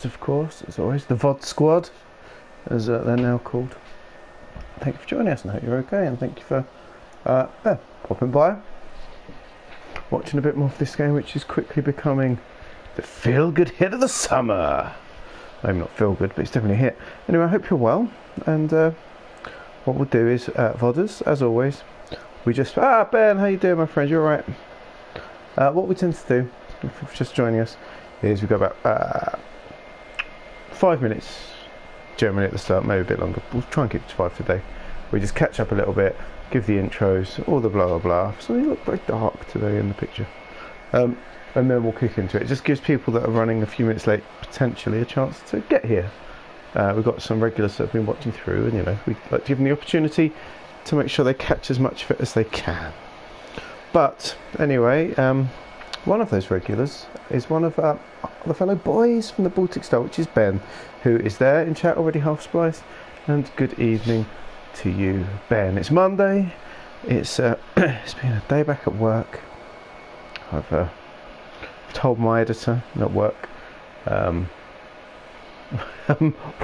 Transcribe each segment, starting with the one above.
Of course, as always, the VOD squad, as they're now called. Thank you for joining us, and I hope you're okay, and thank you for popping by, watching a bit more of this game, which is quickly becoming the feel-good hit of the summer. Maybe not feel-good, but it's definitely a hit. Anyway, I hope you're well, and what we'll do is, VODers, as always, we just... Ben, how you doing, my friend? You alright? What we tend to do, if you're just joining us, is we go about 5 minutes generally at the start, maybe a bit longer. We'll try and keep it to 5 today. We just catch up a little bit, give the intros, all the blah blah blah. So they look very dark today in the picture, and then we'll kick into it. It just gives people that are running a few minutes late potentially a chance to get here. We've got some regulars that have been watching through, and we like to give them the opportunity to make sure they catch as much of it as they can. But anyway, one of those regulars is one of the fellow boys from the Baltic Star, which is Ben, who is there in chat already, half spliced. And good evening to you, Ben. It's Monday. It's it's been a day back at work. I've told my editor at work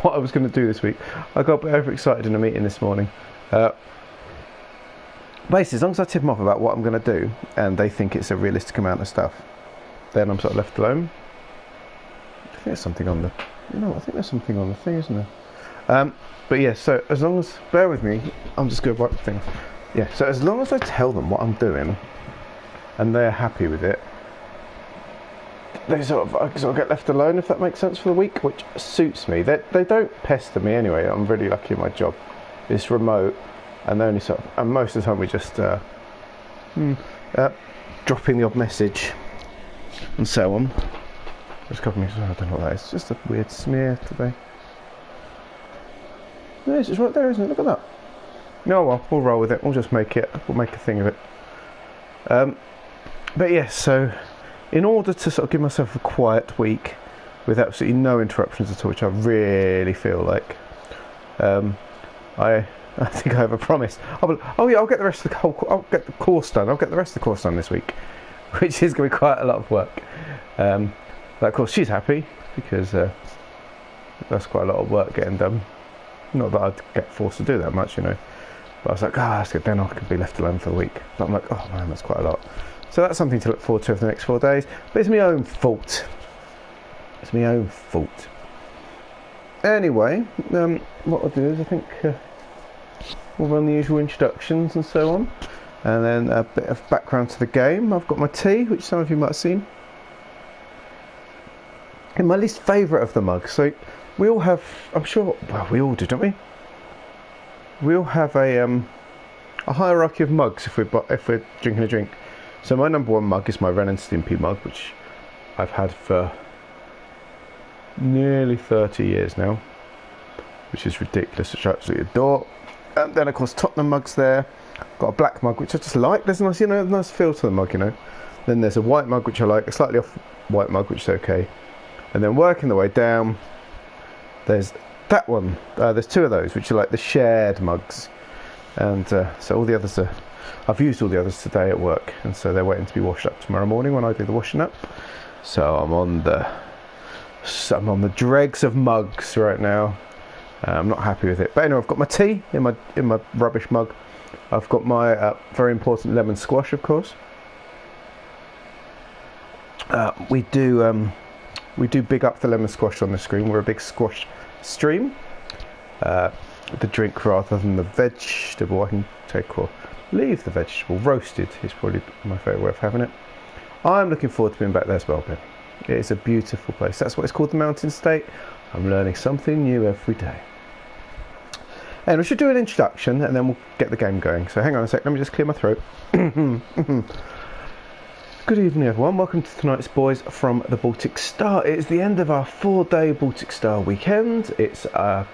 what I was going to do this week. I got a bit overexcited in a meeting this morning. Basically, as long as I tip them off about what I'm going to do, and they think it's a realistic amount of stuff, then I'm sort of left alone. I think there's something on the... I think there's something on the thing, isn't there? But yeah, so as long as... Bear with me, I'm just going to wipe the thing. Yeah, so as long as I tell them what I'm doing, and they're happy with it, I sort of get left alone, if that makes sense, for the week, which suits me. They don't pester me anyway. I'm really lucky in my job. It's remote, and they only and most of the time we just dropping the odd message and so on. There's a couple of I don't know what that is. It's just a weird smear today. No, it's just right there, isn't it? Look at that. No, well, we'll roll with it. We'll just make it. We'll make a thing of it. But yes, so in order to sort of give myself a quiet week with absolutely no interruptions at all, which I really feel like, I think I have a promise. I'll get the rest of the I'll get the course done. I'll get the rest of the course done this week, which is going to be quite a lot of work. But of course she's happy because that's quite a lot of work getting done. Not that I'd get forced to do that much, But I was like, that's good. Then I could be left alone for the week. But I'm like, oh man, that's quite a lot. So that's something to look forward to over the next 4 days. But it's my own fault. It's my own fault. Anyway, what I'll do is I think we'll run the usual introductions and so on, and then a bit of background to the game. I've got my tea, which some of you might have seen, in my least favourite of the mugs. So we all have, I'm sure, well, we all do, don't we? We all have a hierarchy of mugs if we're drinking a drink. So my number one mug is my Ren and Stimpy mug, which I've had for nearly 30 years now, which is ridiculous, which I absolutely adore. And then of course Tottenham mugs there. Got a black mug which I just like. There's a nice, nice feel to the mug, Then there's a white mug which I like, a slightly off white mug which is okay. And then working the way down, there's that one. There's two of those which are like the shared mugs. And so all the others are... I've used all the others today at work, and so they're waiting to be washed up tomorrow morning when I do the washing up. So I'm on the dregs of mugs right now. I'm not happy with it, but anyway, I've got my tea in my rubbish mug. I've got my very important lemon squash, of course. We do big up the lemon squash on the screen. We're a big squash stream. The drink rather than the vegetable, I can take or leave the vegetable. Roasted is probably my favourite way of having it. I'm looking forward to being back there as well, Ben. It is a beautiful place. That's what it's called, the Mountain State. I'm learning something new every day. And we should do an introduction and then we'll get the game going. So hang on a sec, let me just clear my throat. Good evening everyone, welcome to tonight's Boys from the Baltic Star. It is the end of our 4-day Baltic Star weekend. It's a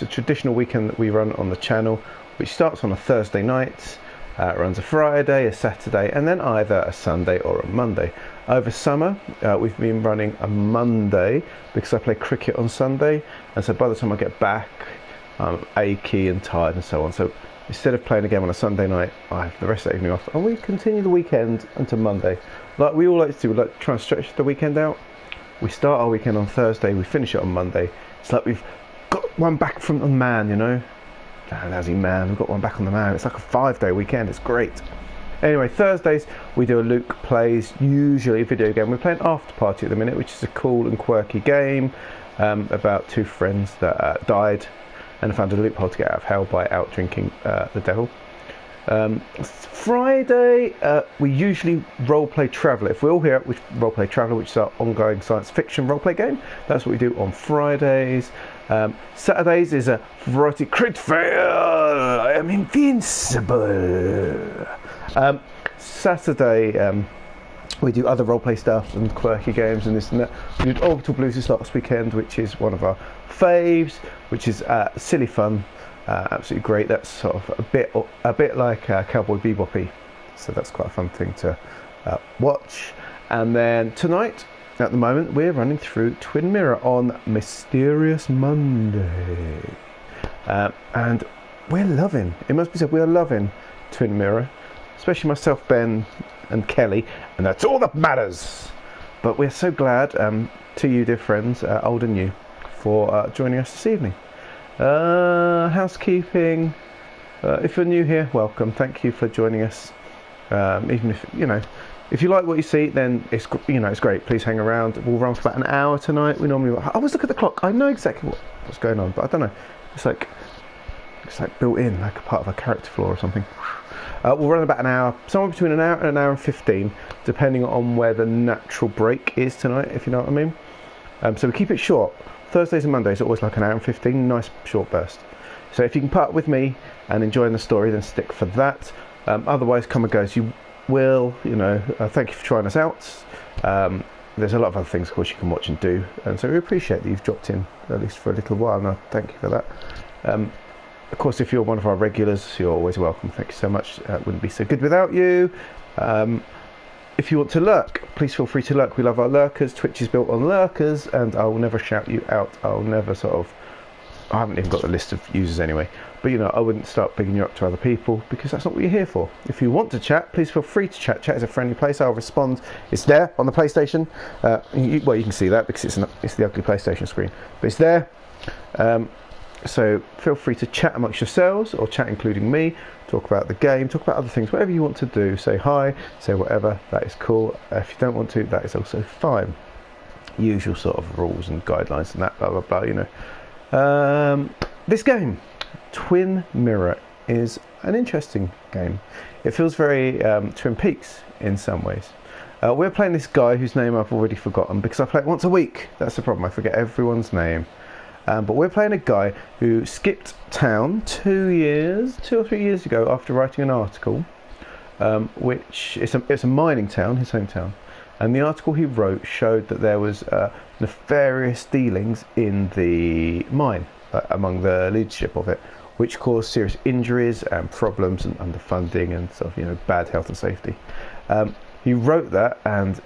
traditional weekend that we run on the channel, which starts on a Thursday night, runs a Friday, a Saturday, and then either a Sunday or a Monday. Over summer, we've been running a Monday because I play cricket on Sunday, and so by the time I get back, I'm achy and tired and so on. So instead of playing a game on a Sunday night, I have the rest of the evening off, and we continue the weekend until Monday. Like we all like to do, we like to try and stretch the weekend out. we start our weekend on Thursday, we finish it on Monday. It's like we've got one back from the man, you know. Lousy man, we've got one back on the man. It's like a 5-day weekend, it's great. Anyway, Thursdays we do a Luke Plays, usually a video game. We're playing After Party at the minute, which is a cool and quirky game about two friends that died and found a loophole to get out of hell by out drinking the devil. Friday we usually roleplay Traveller. If we're all here, we roleplay Traveller, which is our ongoing science fiction roleplay game. That's what we do on Fridays. Saturdays is a variety crit fail. I am invincible. Saturday we do other roleplay stuff and quirky games and this and that. We did Orbital Blues last weekend, which is one of our faves, which is silly fun. Absolutely great. That's sort of a bit like Cowboy Bebop-y, so that's quite a fun thing to watch. And then tonight, at the moment, we're running through Twin Mirror on Mysterious Monday, and we're loving. It must be said, we are loving Twin Mirror, especially myself, Ben, and Kelly, and that's all that matters. But we're so glad to you, dear friends, old and new, for joining us this evening. Housekeeping. If you're new here, welcome. Thank you for joining us. Even if if you like what you see, then it's great. Please hang around. We'll run for about an hour tonight. We normally. I always look at the clock. I know exactly what's going on, but I don't know. It's like built in, like a part of a character flaw or something. We'll run about an hour, somewhere between an hour and an hour and 15, depending on where the natural break is tonight. If you know what I mean. So we keep it short. Thursdays and Mondays are always like an hour and 15, nice short burst. So if you can part with me and enjoying the story, then stick for that. Otherwise, come and go as you will. Thank you for trying us out. There's a lot of other things, of course, you can watch and do, and so we appreciate that you've dropped in at least for a little while. And I thank you for that. Of course, if you're one of our regulars, you're always welcome. Thank you so much. It wouldn't be so good without you. If you want to lurk, please feel free to lurk. We love our lurkers. Twitch is built on lurkers, and I will never shout you out. I'll never I haven't even got the list of users anyway. But I wouldn't start bigging you up to other people, because that's not what you're here for. If you want to chat, please feel free to chat. Chat is a friendly place. I'll respond. It's there on the PlayStation. You can see that because it's the ugly PlayStation screen, but it's there. So feel free to chat amongst yourselves, or chat including me, talk about the game, talk about other things, whatever you want to do. Say hi, say whatever, that is cool. If you don't want to, that is also fine. Usual sort of rules and guidelines and that, blah, blah, blah, This game, Twin Mirror, is an interesting game. It feels very Twin Peaks in some ways. We're playing this guy whose name I've already forgotten, because I play it once a week. That's the problem, I forget everyone's name. But we're playing a guy who skipped town 2 or 3 years ago after writing an article, which it's a mining town, his hometown, and the article he wrote showed that there was nefarious dealings in the mine among the leadership of it, which caused serious injuries and problems and underfunding and sort of bad health and safety. He wrote that and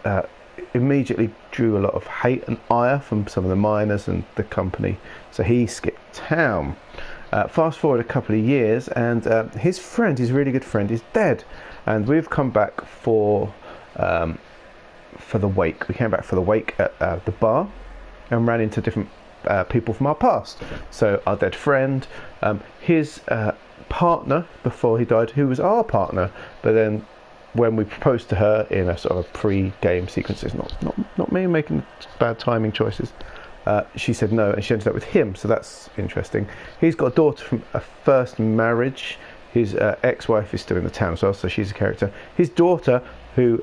immediately drew a lot of hate and ire from some of the miners and the company, so he skipped town. Fast forward a couple of years, and his really good friend, is dead, and we've come back for the wake. We came back for the wake at the bar and ran into different people from our past. So our dead friend, his partner before he died, who was our partner, but then when we proposed to her in a sort of a pre-game sequence, it's not me making bad timing choices, she said no, and she ended up with him, so that's interesting. He's got a daughter from a first marriage. His ex-wife is still in the town as well, so she's a character. His daughter, who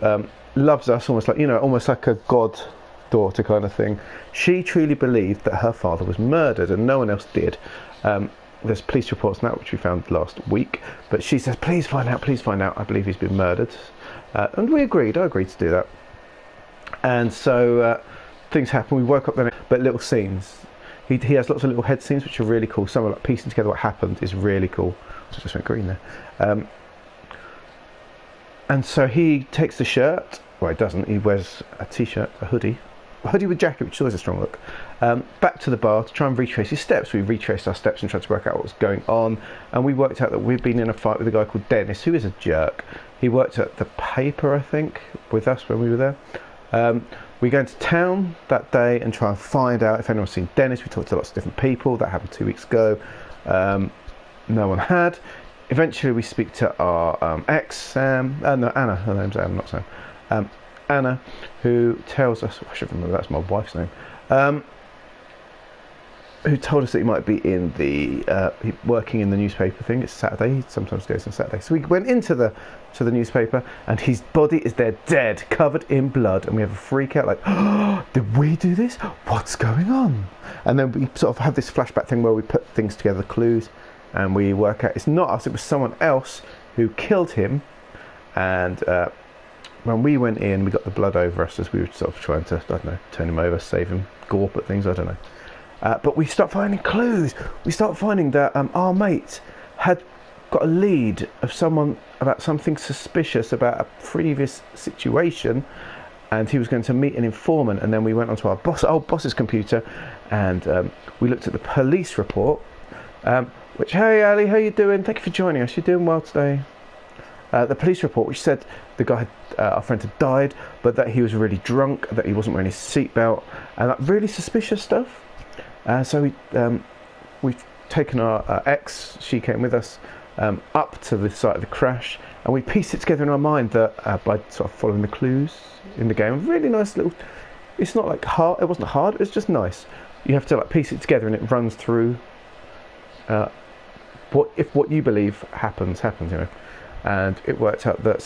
loves us almost like a god daughter kind of thing, she truly believed that her father was murdered, and no one else did. There's police reports on that, which we found last week, but she says, please find out, I believe he's been murdered. And I agreed to do that. And so things happen. We woke up then, but little scenes. He has lots of little head scenes which are really cool. Some are like piecing together what happened is really cool. I just went green there. And so he takes the shirt, well he doesn't, he wears a t-shirt, a hoodie with jacket, which is always a strong look, back to the bar to try and retrace his steps. We retraced our steps and tried to work out what was going on, and we worked out that we'd been in a fight with a guy called Dennis, who is a jerk. He worked at the paper, I think, with us when we were there. we go into town that day and try and find out if anyone's seen Dennis. We talked to lots of different people. That happened 2 weeks ago. No one had. Eventually we speak to our ex, Sam, no, Anna, her name's Anna, not Sam, Anna, who tells us, I should remember that's my wife's name, who told us that he might be in the working in the newspaper thing. It's Saturday. He sometimes goes on Saturday. So we went into the newspaper, and his body is there, dead, covered in blood, and we have a freak out, like, oh, did we do this? What's going on? And then we sort of have this flashback thing where we put things together, clues, and we work out it's not us. It was someone else who killed him. And when we went in, we got the blood over us as we were sort of trying to, I don't know, turn him over, save him, gawp at things, I don't know. But we start finding clues. We start finding that our mate had got a lead of someone about something suspicious about a previous situation, and he was going to meet an informant. And then we went onto our old boss's computer, and we looked at the police report. Which, hey Ali, how you doing? Thank you for joining us. You're doing well today. The police report, which said the guy, our friend, had died, but that he was really drunk, that he wasn't wearing his seatbelt, and that really suspicious stuff. So we've taken our ex, she came with us, up to the site of the crash, and we pieced it together in our mind that by sort of following the clues in the game. Really nice little. It's not like hard. It wasn't hard. It was just nice. You have to like piece it together, and it runs through. What you believe happens, you know. And it worked out that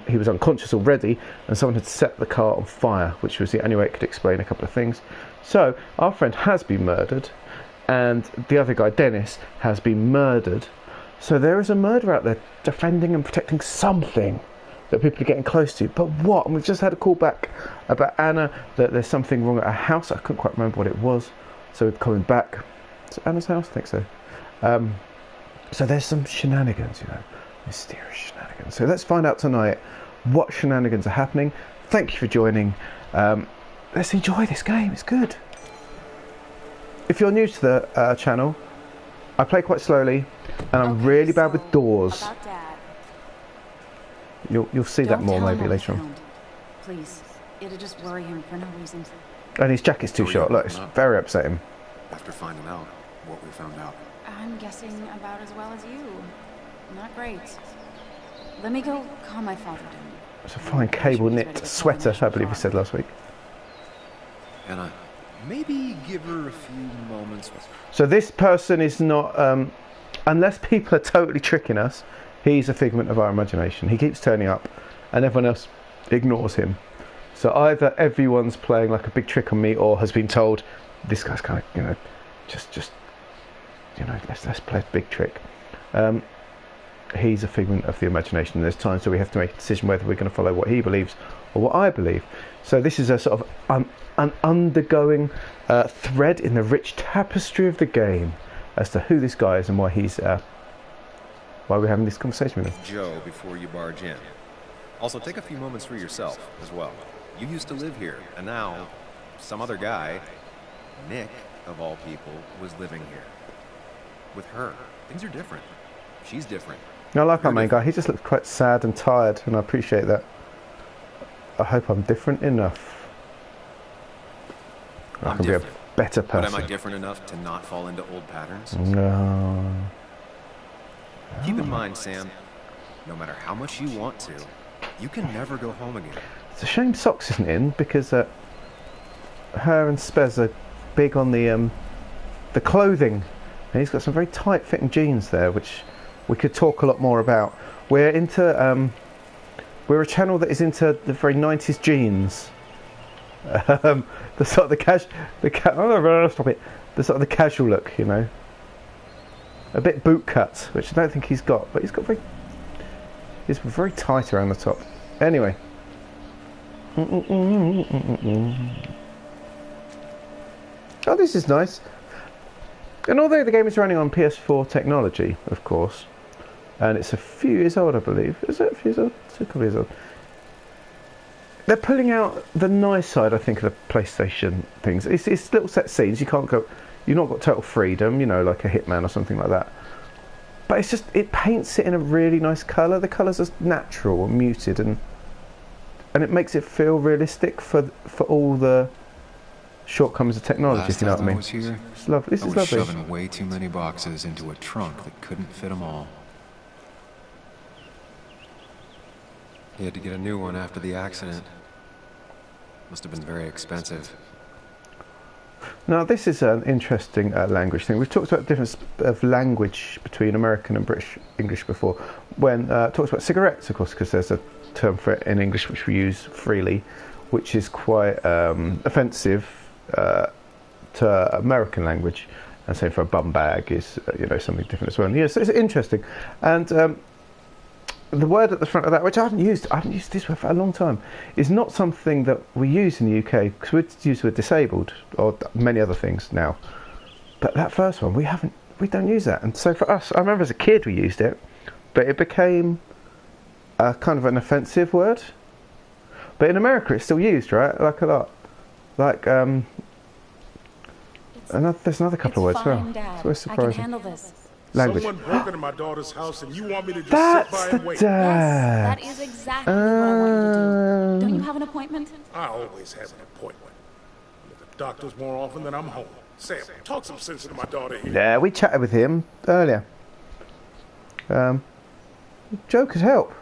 he was unconscious already, and someone had set the car on fire, which was the only way it could explain a couple of things. So our friend has been murdered, and the other guy, Dennis, has been murdered. So there is a murderer out there defending and protecting something that people are getting close to. But what? And we've just had a call back about Anna, that there's something wrong at her house. I couldn't quite remember what it was, so we're coming back. Is it Anna's house? I think so. So there's some shenanigans, you know, mysterious shenanigans. So let's find out tonight what shenanigans are happening. Thank you for joining. Let's enjoy this game. It's good. If you're new to the channel, I play quite slowly, and I'm really bad with doors. You'll see that more maybe later on. Please, it'll just worry him for no reason. And his jacket's too short. Look, it's very upsetting. After finding out what we found out. I'm guessing about as well as you. Not great. Let me go calm my father down. It's a fine cable knit sweater, I believe we said last week. Anna, maybe give her a few moments. So this person is not, unless people are totally tricking us, he's a figment of our imagination. He keeps turning up, and everyone else ignores him. So either everyone's playing like a big trick on me, or has been told, this guy's kind of, you know, just you know, let's play a big trick. He's a figment of the imagination. There's times where we have to make a decision whether we're going to follow what he believes or what I believe. So this is a sort of an undergoing thread in the rich tapestry of the game as to who this guy is and why he's why we're having this conversation with him. Joe, before you barge in. Also, take a few moments for yourself as well. You used to live here, and now some other guy, Nick of all people, was living here. With her, things are different. She's different. I like our main guy. He just looks quite sad and tired, and I appreciate that. I hope I'm different enough. I can be a better person. But am I different enough to not fall into old patterns? No. Keep in mind, Sam, no matter how much you want to, you can never go home again. It's a shame Socks isn't in, because her and Spez are big on the clothing. And he's got some very tight-fitting jeans there, which we could talk a lot more about. We're into we're a channel that is into the very 90s jeans. The sort of the sort of the casual look, you know. A bit boot cut, which I don't think he's got, but he's very tight around the top. Anyway. Oh, this is nice. And although the game is running on PS4 technology, of course, and it's a few years old, I believe. Is it a few years old? It's a couple of years old. They're pulling out the nice side, I think, of the PlayStation things. It's little set scenes. You can't go. You've not got total freedom, you know, like a Hitman or something like that. But it paints it in a really nice colour. The colours are natural and muted, and and it makes it feel realistic for all the shortcomings of technology, if you know what I mean. Was here, It's lovely. This I is was lovely. shoving way too many boxes into a trunk that couldn't fit them all. He had to get a new one after the accident. Must have been very expensive. Now, this is an interesting language thing. We've talked about the difference of language between American and British English before. When talks about cigarettes, of course, because there's a term for it in English which we use freely, which is quite offensive to American language, and same for a bum bag is something different as well. And, yeah, so it's interesting. And the word at the front of that, which I haven't used this word for a long time, is not something that we use in the UK because we use the word disabled or many other things now. But that first one, we don't use that. And so for us, I remember as a kid we used it, but it became a kind of an offensive word. But in America, it's still used, right? Like a lot. Like there's another couple of words as well. Dad. It's always I can surprising. handle this. Language. Someone broke into my daughter's house and you want me to just That's sit by the and wait? dad. Yes, that is exactly what I want you to do. Don't you have an appointment? I always have an appointment. I'm at the doctor's more often than I'm home. Sam, talk some sense into my daughter here. Yeah, we chatted with him earlier. Joe could help.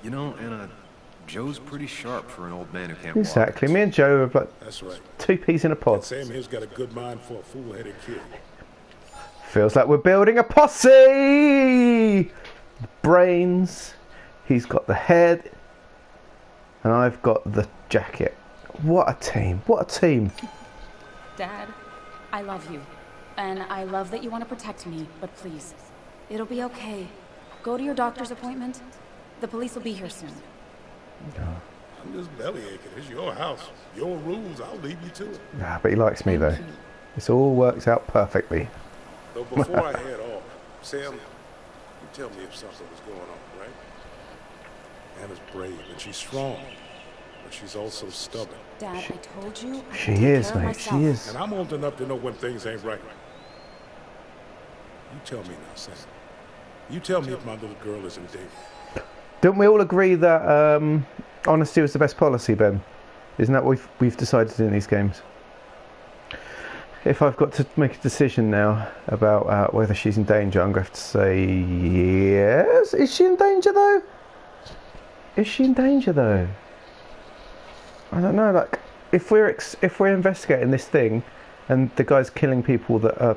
You know, Anna, Joe's pretty sharp for an old man who can't Exactly. walk. Me and Joe are like That's right. two peas in a pod. Sam here's got a good mind for a fool-headed kid. Feels like we're building a posse! Brains, he's got the head, and I've got the jacket. What a team. Dad, I love you. And I love that you want to protect me, but please, it'll be okay. Go to your doctor's appointment. The police will be here soon. I'm just belly aching. It's your house. Your rules. I'll leave you to it. Nah, but he likes me though. This all works out perfectly. Though before I head off, Sam, you tell me if something was going on, right? Anna's brave and she's strong, but she's also stubborn. Dad, I told you. I She can take is, care of mate. She myself. is. And I'm old enough to know when things ain't right. You tell me now, Sam. You tell me if my little girl is in danger. Don't we all agree that honesty was the best policy, Ben? Isn't that what we've decided in these games? If I've got to make a decision now about whether she's in danger, I'm going to have to say yes. Is she in danger though? I don't know. Like, if we're investigating this thing, and the guy's killing people that are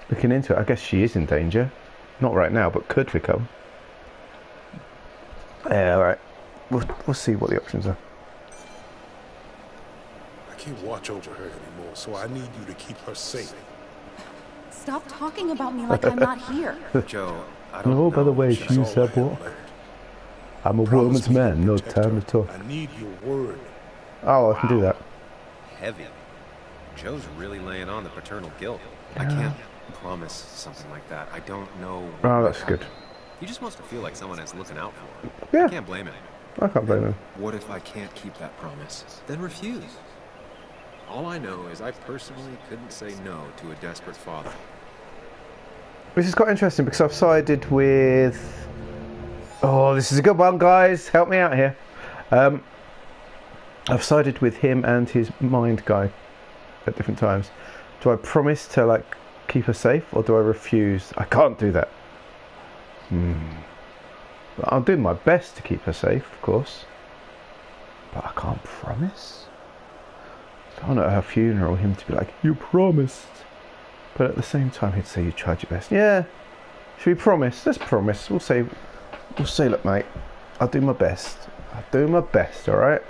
looking into it, I guess she is in danger. Not right now, but could become. Yeah, all right. We'll see what the options are. I can't watch over her anymore, so I need you to keep her safe. Stop talking about me like I'm not here. Joe, I don't Oh, know. by the way, That's she all I said have what? left. I'm a Promise woman's me you'll man, no protect time her. to talk. I need your word. Oh, I can do that. Heavy. Joe's really laying on the paternal guilt. I can't promise something like that. I don't know. what Oh, might that's good. happen. He just wants to feel like someone is looking out for him. Yeah. I can't blame him. I can't blame him. What if I can't keep that promise? Then refuse. All I know is I personally couldn't say no to a desperate father. This is quite interesting because I've sided with... Oh, this is a good one, guys. Help me out here. I've sided with him and his mind guy at different times. Do I promise to, like, keep her safe, or do I refuse? I can't do that. I'll do my best to keep her safe, of course. But I can't promise. I don't want at her funeral him to be like, you promised. But at the same time, he'd say, you tried your best. Yeah. Should we promise? Let's promise. We'll say, look, mate, I'll do my best. I'll do my best, all right?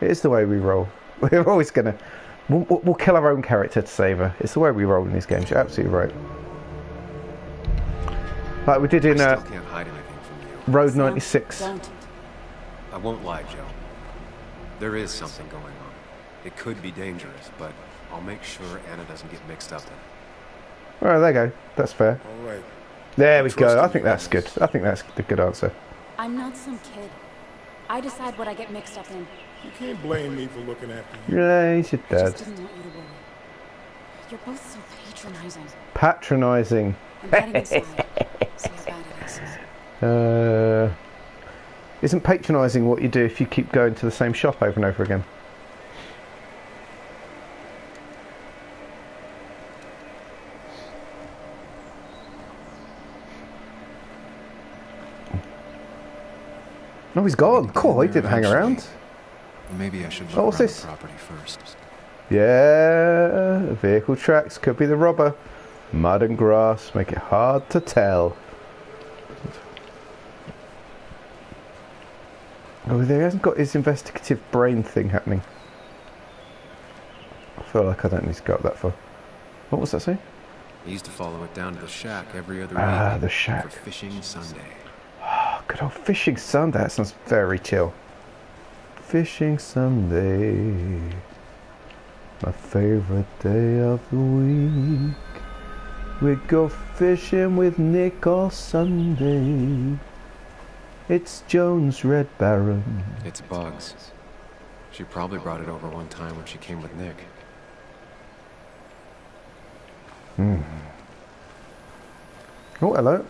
It is the way we roll. We're always going to... We'll kill our own character to save her. It's the way we roll in these games. You're absolutely right. Like we did in I still can't hide anything from you. Road Sam, 96. Don't. I won't lie, Joe. There is something going on. It could be dangerous, but I'll make sure Anna doesn't get mixed up in it. All right, there you go. That's fair. All right. There we Trust go. I you, think that's good. I think that's the good answer. I'm not some kid. I decide what I get mixed up in. You can't blame me for looking after you. Yeah, he's your I just dad. didn't want you to worry. You're both so patronizing. Patronising. I'm getting inside. See how bad it is. isn't patronising what you do if you keep going to the same shop over and over again. Oh, he's gone. Cool, he didn't hang around. Maybe I should look what's around this? the property first. Yeah, vehicle tracks. Could be the robber. Mud and grass make it hard to tell. Oh, he hasn't got his investigative brain thing happening. I feel like I don't need to go up that far. What was that saying? I used to follow it down to the shack every other Ah, week the shack. for fishing Sunday. Oh, good old fishing Sunday. That sounds very chill. Fishing Sunday. My favourite day of the week. We go fishing with Nick all Sunday. It's Joan's Red Baron. It's Bugs. She probably brought it over one time when she came with Nick. Oh, hello.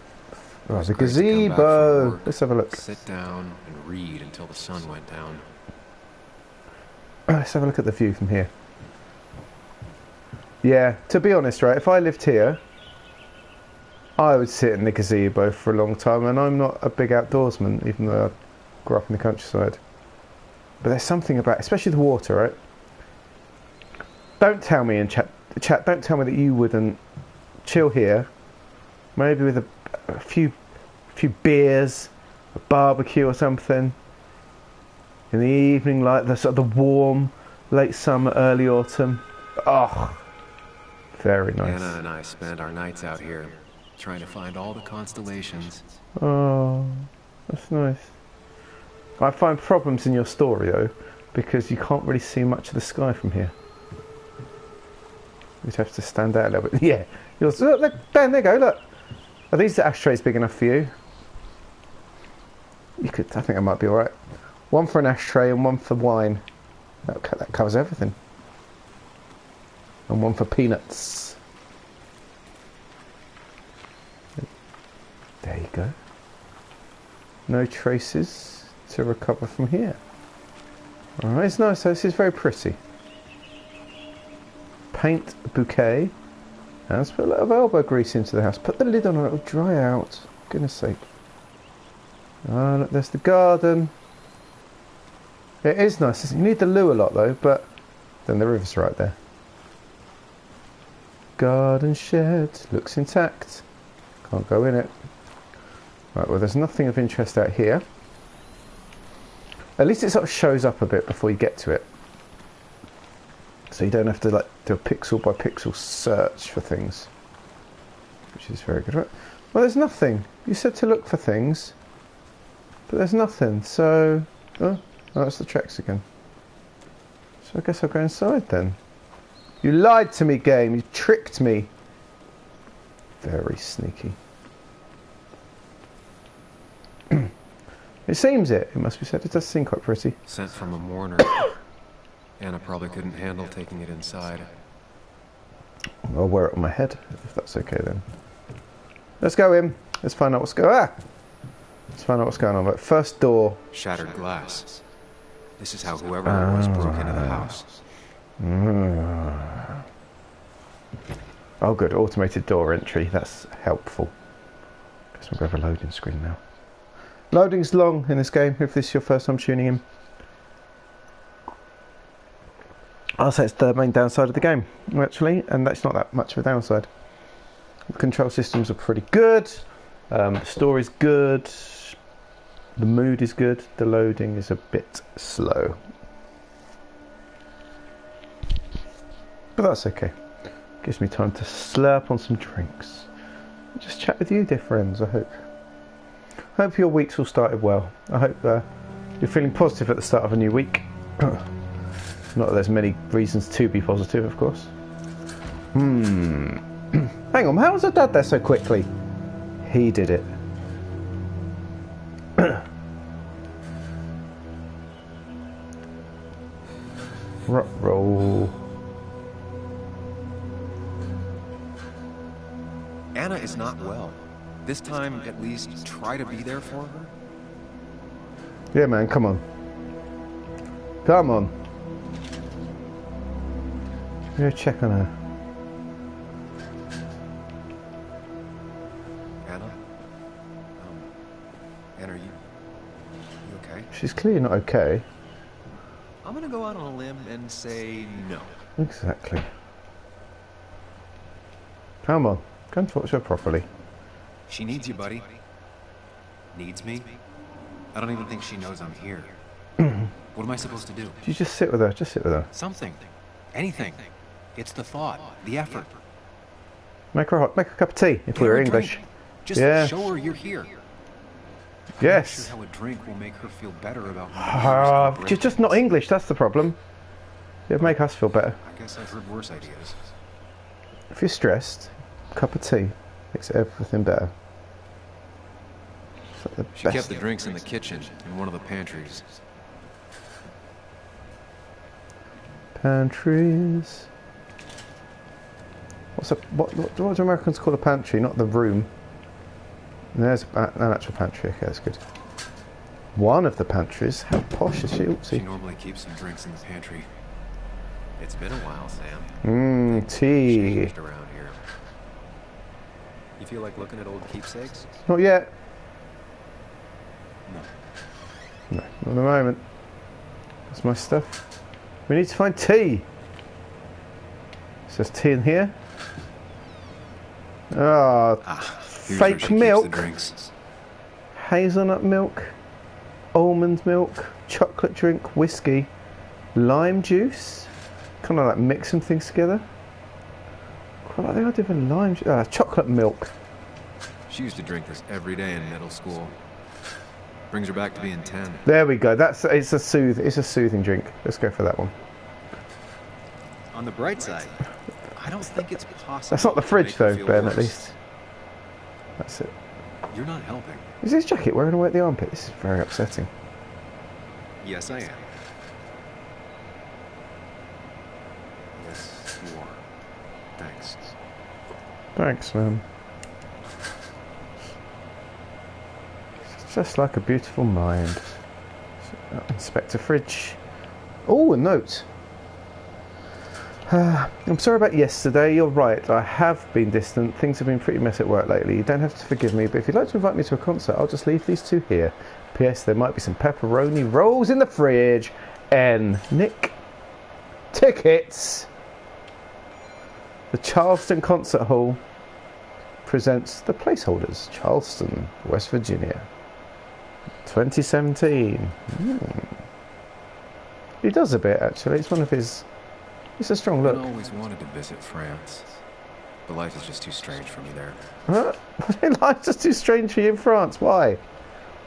Oh, It's the great to come back from gazebo. work, Let's have a look. Sit down and read until the sun went down. Let's have a look at the view from here. Yeah, to be honest, right, if I lived here, I would sit in the gazebo for a long time, and I'm not a big outdoorsman, even though I grew up in the countryside. But there's something about, especially the water, right? Don't tell me in chat, don't tell me that you wouldn't chill here, maybe with a few beers, a barbecue or something, in the evening, like the sort of the warm late summer, early autumn. Oh, very nice. Anna and I spend our nights out here, trying to find all the constellations. Oh, that's nice. I find problems in your story though, because you can't really see much of the sky from here. You'd have to stand out a little bit. Yeah, yours. Look, Dan, there you go. Look, are these ashtrays big enough for you? You could. I think that might be all right. One for an ashtray and one for wine. That covers everything. And one for peanuts. There you go. No traces to recover from here. Alright, it's nice. This is very pretty. Paint a bouquet. And let's put a little elbow grease into the house. Put the lid on and it'll dry out. Goodness sake. Oh, look, there's the garden. It is nice. You need the loo a lot though, but then the river's right there. Garden shed. Looks intact. Can't go in it. Right, well there's nothing of interest out here. At least it sort of shows up a bit before you get to it. So you don't have to like do a pixel by pixel search for things. Which is very good, right? Well there's nothing. You said to look for things. But there's nothing, so... Oh, that's the tracks again. So I guess I'll go inside then. You lied to me, game. You tricked me. Very sneaky. It seems it must be said. It does seem quite pretty. Sent from a mourner. Anna probably couldn't handle taking it inside. I'll wear it on my head, if that's okay then. Let's go in. Let's find out what's going on. Let's find out what's going on. But first door. Shattered glass. This is how whoever it was broke into the house. Oh good, automated door entry. That's helpful. Guess we'll go over loading screen now. Loading's long in this game, if this is your first time tuning in. I'll say it's the main downside of the game, actually, and that's not that much of a downside. The control systems are pretty good, the story's good, the mood is good, the loading is a bit slow. But that's okay. Gives me time to slurp on some drinks. Just chat with you, dear friends, I hope. I hope your week's all started well. I hope you're feeling positive at the start of a new week. Not that there's many reasons to be positive, of course. Hang on, how was the dad there so quickly? He did it. Roll. Anna is not well. This time, at least, try to be there for her. Yeah, man, come on. Come on. Go check on her. Anna? Anna, are you okay? She's clearly not okay. I'm gonna go out on a limb and say no. Exactly. Come on. Go and talk to her properly. She needs you, buddy. Needs me? I don't even think she knows I'm here. What am I supposed to do? You just sit with her. Just sit with her. Something. Anything. It's the thought, the effort. Make her a cup of tea if we were English. Drink. Just Yeah. show her you're here. Yes. I'm not sure how a drink will make her feel better about You're just not English, that's the problem. It'd make us feel better. I guess I've heard worse ideas. If you're stressed, a cup of tea makes everything better. It's like the She best. kept the drinks in the kitchen, in one of the pantries. Pantries. What do Americans call a pantry? Not the room. And there's an actual pantry. Okay, that's good. One of the pantries. How posh is she? She Oopsie. normally keeps some drinks in the pantry. It's been a while, Sam. Tea. Changed around here. You feel like looking at old keepsakes? Not yet. No. No, not at the moment. That's my stuff. We need to find tea. It says tea in here. Here's where fake she keeps milk. the drinks. Hazelnut milk, almond milk, chocolate drink, whiskey, lime juice. Kind of like mixing things together. Quite like the idea of a lime chocolate milk. She used to drink this every day in middle school. Brings her back to being 10. There we go. It's a soothing drink. Let's go for that one. On the bright side, I don't think it's possible. That's not the to fridge make her though, feel Ben. worse. At least. That's it. You're not helping. Is his jacket wearing away at the armpit? This is very upsetting. Yes, I am. Yes, you are. Thanks. Thanks, man. It's just like a beautiful mind. Inspector fridge. Oh, a note. I'm sorry about yesterday. You're right. I have been distant. Things have been pretty messy at work lately. You don't have to forgive me, but if you'd like to invite me to a concert, I'll just leave these two here. P.S. There might be some pepperoni rolls in the fridge. N. Nick. Tickets. The Charleston Concert Hall presents The Placeholders, Charleston, West Virginia, 2017. He does a bit, actually. It's one of his... It's a strong I look. always wanted to visit France, but life is just too strange for me there. Huh? Life's just too strange for you in France. Why?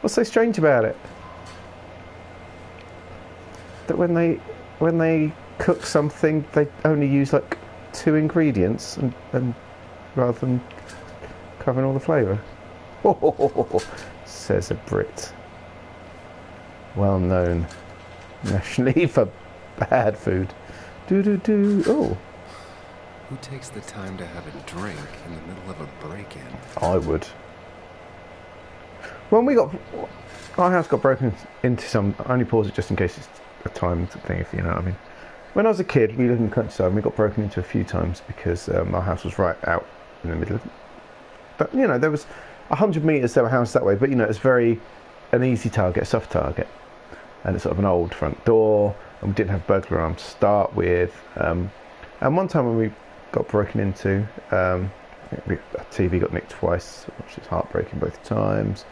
What's so strange about it? That when they cook something, they only use like 2 ingredients, and rather than covering all the flavour. Says a Brit. Well known nationally for bad food. Oh, Who takes the time to have a drink in the middle of a break-in? I would. When our house got broken into some, I only pause it just in case it's a timed thing, if you know what I mean. When I was a kid, we lived in the countryside and we got broken into a few times because our house was right out in the middle of... But, you know, there was 100 metres, there were houses that way, but, you know, it's an easy target, a soft target. And it's sort of an old front door, and we didn't have burglar alarm to start with. And one time when we got broken into, a TV got nicked twice, which is heartbreaking both times,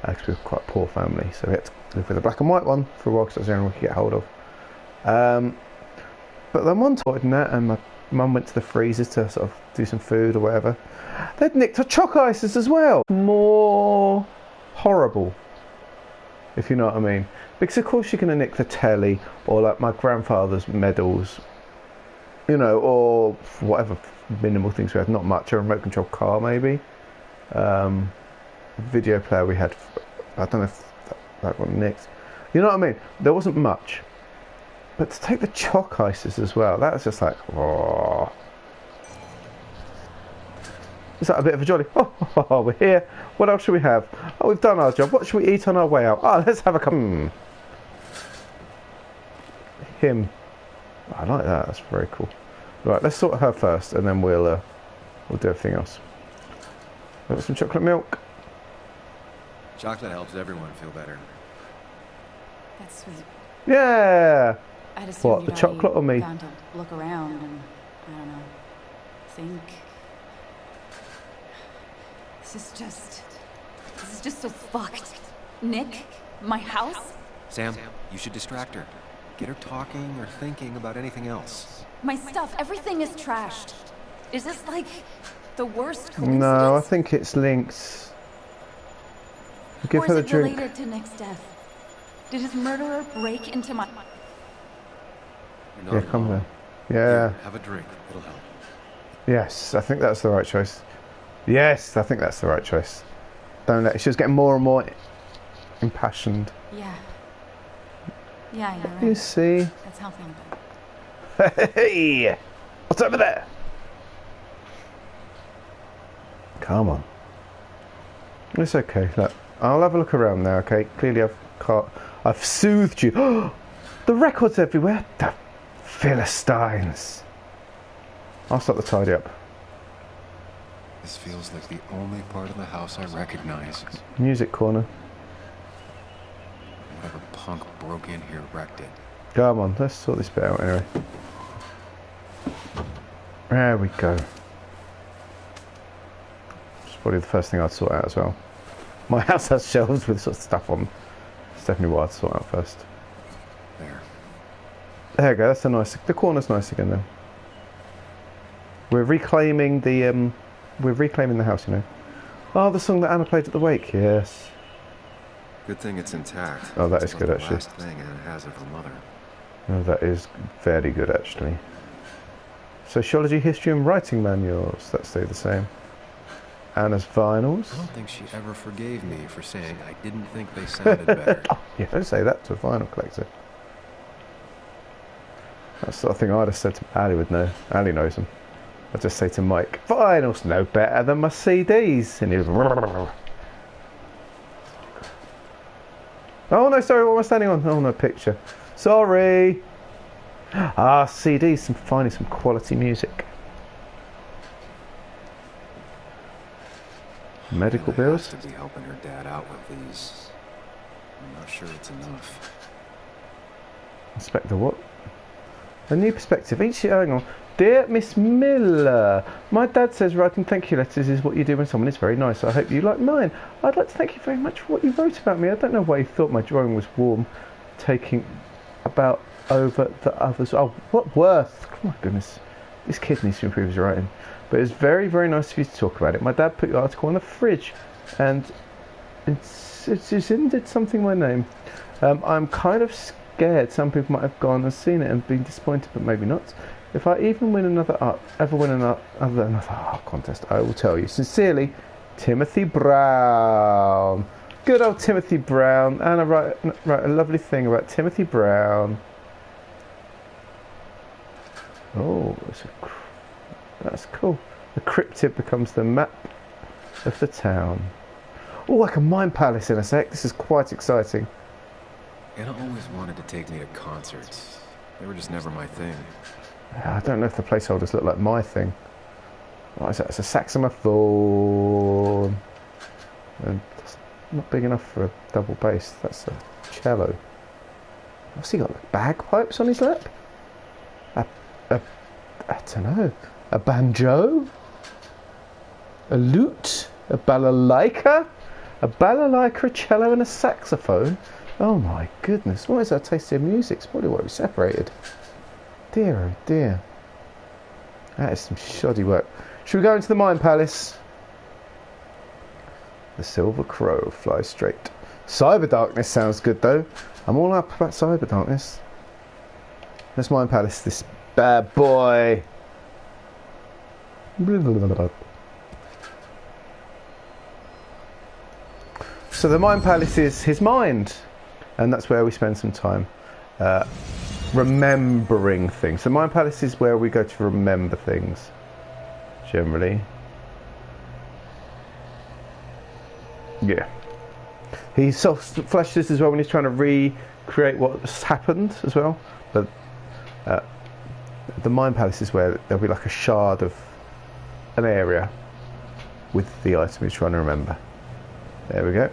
because we were quite a poor family, so we had to live with a black and white one for a while because that was the only one we could get hold of. But then one time, and my mum went to the freezers to sort of do some food or whatever. They'd nicked our chalk ices as well. More horrible, if you know what I mean. Because of course you're going to nick the telly, or like my grandfather's medals, you know, or whatever minimal things we had. Not much. A remote control car maybe. Video player we had. I don't know if that one nicked. You know what I mean? There wasn't much. But to take the chalk ices as well, that was just like, oh. Is that a bit of a jolly? Oh, we're here. What else should we have? Oh, we've done our job. What should we eat on our way out? Oh, let's have a cup. Him. I like that. That's very cool. Right, let's sort her first, and then we'll do everything else. Got some chocolate milk. Chocolate helps everyone feel better. That's sweet. Yeah. I'd assumed What, you'd the chocolate or me? already gone to look around and, I don't know, think. This is just so fucked. Nick, my house, Sam, you should distract her. Get her talking or thinking about anything else. my stuff, everything is trashed. Is this like the worst coincidence? No, I think it's linked. Give or her is the it drink. related to Nick's death? Did his murderer break into my... You're Yeah, not come alone. there. Yeah. Here, have a drink. It'll help. Yes, I think that's the right choice. Yes, I think that's the right choice. Don't let. She was getting more and more impassioned. Yeah. Yeah, you're right. You see? That's healthy in bed. Hey, what's over there? Come on. It's okay. Look, I'll have a look around now. Okay. Clearly, I've soothed you. The records everywhere. The Philistines. I'll start the tidy up. This feels like the only part of the house I recognize. Music corner. Whatever punk broke in here wrecked it. Come on, let's sort this bit out anyway. There we go. It's probably the first thing I'd sort out as well. My house has shelves with sort of stuff on. It's definitely what I'd sort out first. There. There we go, that's a nice... The corner's nice again then. We're reclaiming the house, you know. Oh, the song that Anna played at the wake, yes. Good thing it's intact. Oh, that It's is about good, the actually. last thing Anna has of her mother. Oh, that is very good, actually. Sociology, history and writing manuals, that stay the same. Anna's vinyls. I don't think she ever forgave me for saying I didn't think they sounded better. Oh, yeah, don't say that to a vinyl collector. That's the sort of thing I'd have said to Ali would know. Ali knows them. I'd just say to Mike, vinyls no better than my CDs. And he was... Oh no, sorry, what am I standing on? Oh no, picture. Sorry. Ah, CDs, finally some quality music. Medical Anna bills. has to be helping her dad out with these. I'm not sure it's enough. Inspector what? A new perspective. Each year, hang on. Dear Miss Miller, my dad says writing thank you letters is what you do when someone is very nice. I hope you like mine. I'd like to thank you very much for what you wrote about me. I don't know why you thought my drawing was warm, taking about over the others. Oh, what worth? Oh my goodness. This kid needs to improve his writing. But it's very, very nice of you to talk about it. My dad put your article on the fridge and did something my name. I'm kind of scared some people might have gone and seen it and been disappointed, but maybe not. If I even win another art contest, I will tell you. Sincerely, Timothy Brown. Good old Timothy Brown. And I write a lovely thing about Timothy Brown. Oh, that's cool. The cryptid becomes the map of the town. Oh, like a mind palace in a sec. This is quite exciting. Anna always wanted to take me to concerts. They were just never my thing. I don't know if the placeholders look like my thing. What is that? It's a saxophone. And that's not big enough for a double bass. That's a cello. What's he got? Like bagpipes on his lap? I don't know. A banjo? A lute? A balalaika? A balalaika, a cello and a saxophone? Oh my goodness. What is our taste in music? It's probably why we separated. Dear oh dear. That is some shoddy work. Should we go into the Mind Palace? The Silver Crow flies straight. Cyber Darkness sounds good though. I'm all up about Cyber Darkness. Let's Mind Palace this bad boy. So the Mind Palace is his mind. And that's where we spend some time remembering things. So Mind Palace is where we go to remember things, generally. Yeah. He soft flashes as well when he's trying to recreate what's happened as well. But the Mind Palace is where there'll be like a shard of an area with the item he's trying to remember. There we go.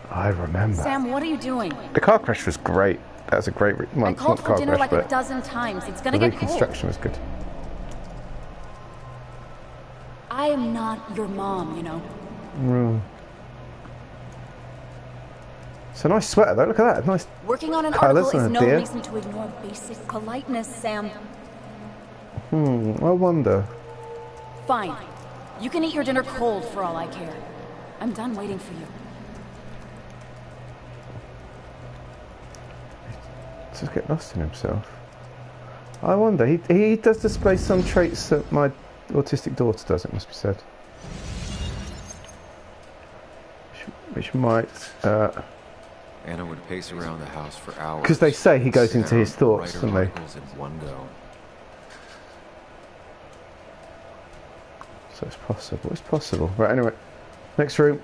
I remember. Sam, what are you doing? The car crash was great. That was a great I called for dinner like a dozen times. It's gonna the get cold. reconstruction was good. I am not your mom, you know. It's a nice sweater though, look at that. Nice Working on an colours article is and a no deer. reason to ignore basic politeness, Sam. I wonder. Fine. You can eat your dinner cold for all I care. I'm done waiting for you. Just get lost in himself. I wonder, he does display some traits that my autistic daughter does, it must be said. Which might... Anna would pace around the house for hours. Because they say he goes sit into his down, thoughts, write don't her they? articles in one go. So it's possible, it's possible. Right, anyway. Next room.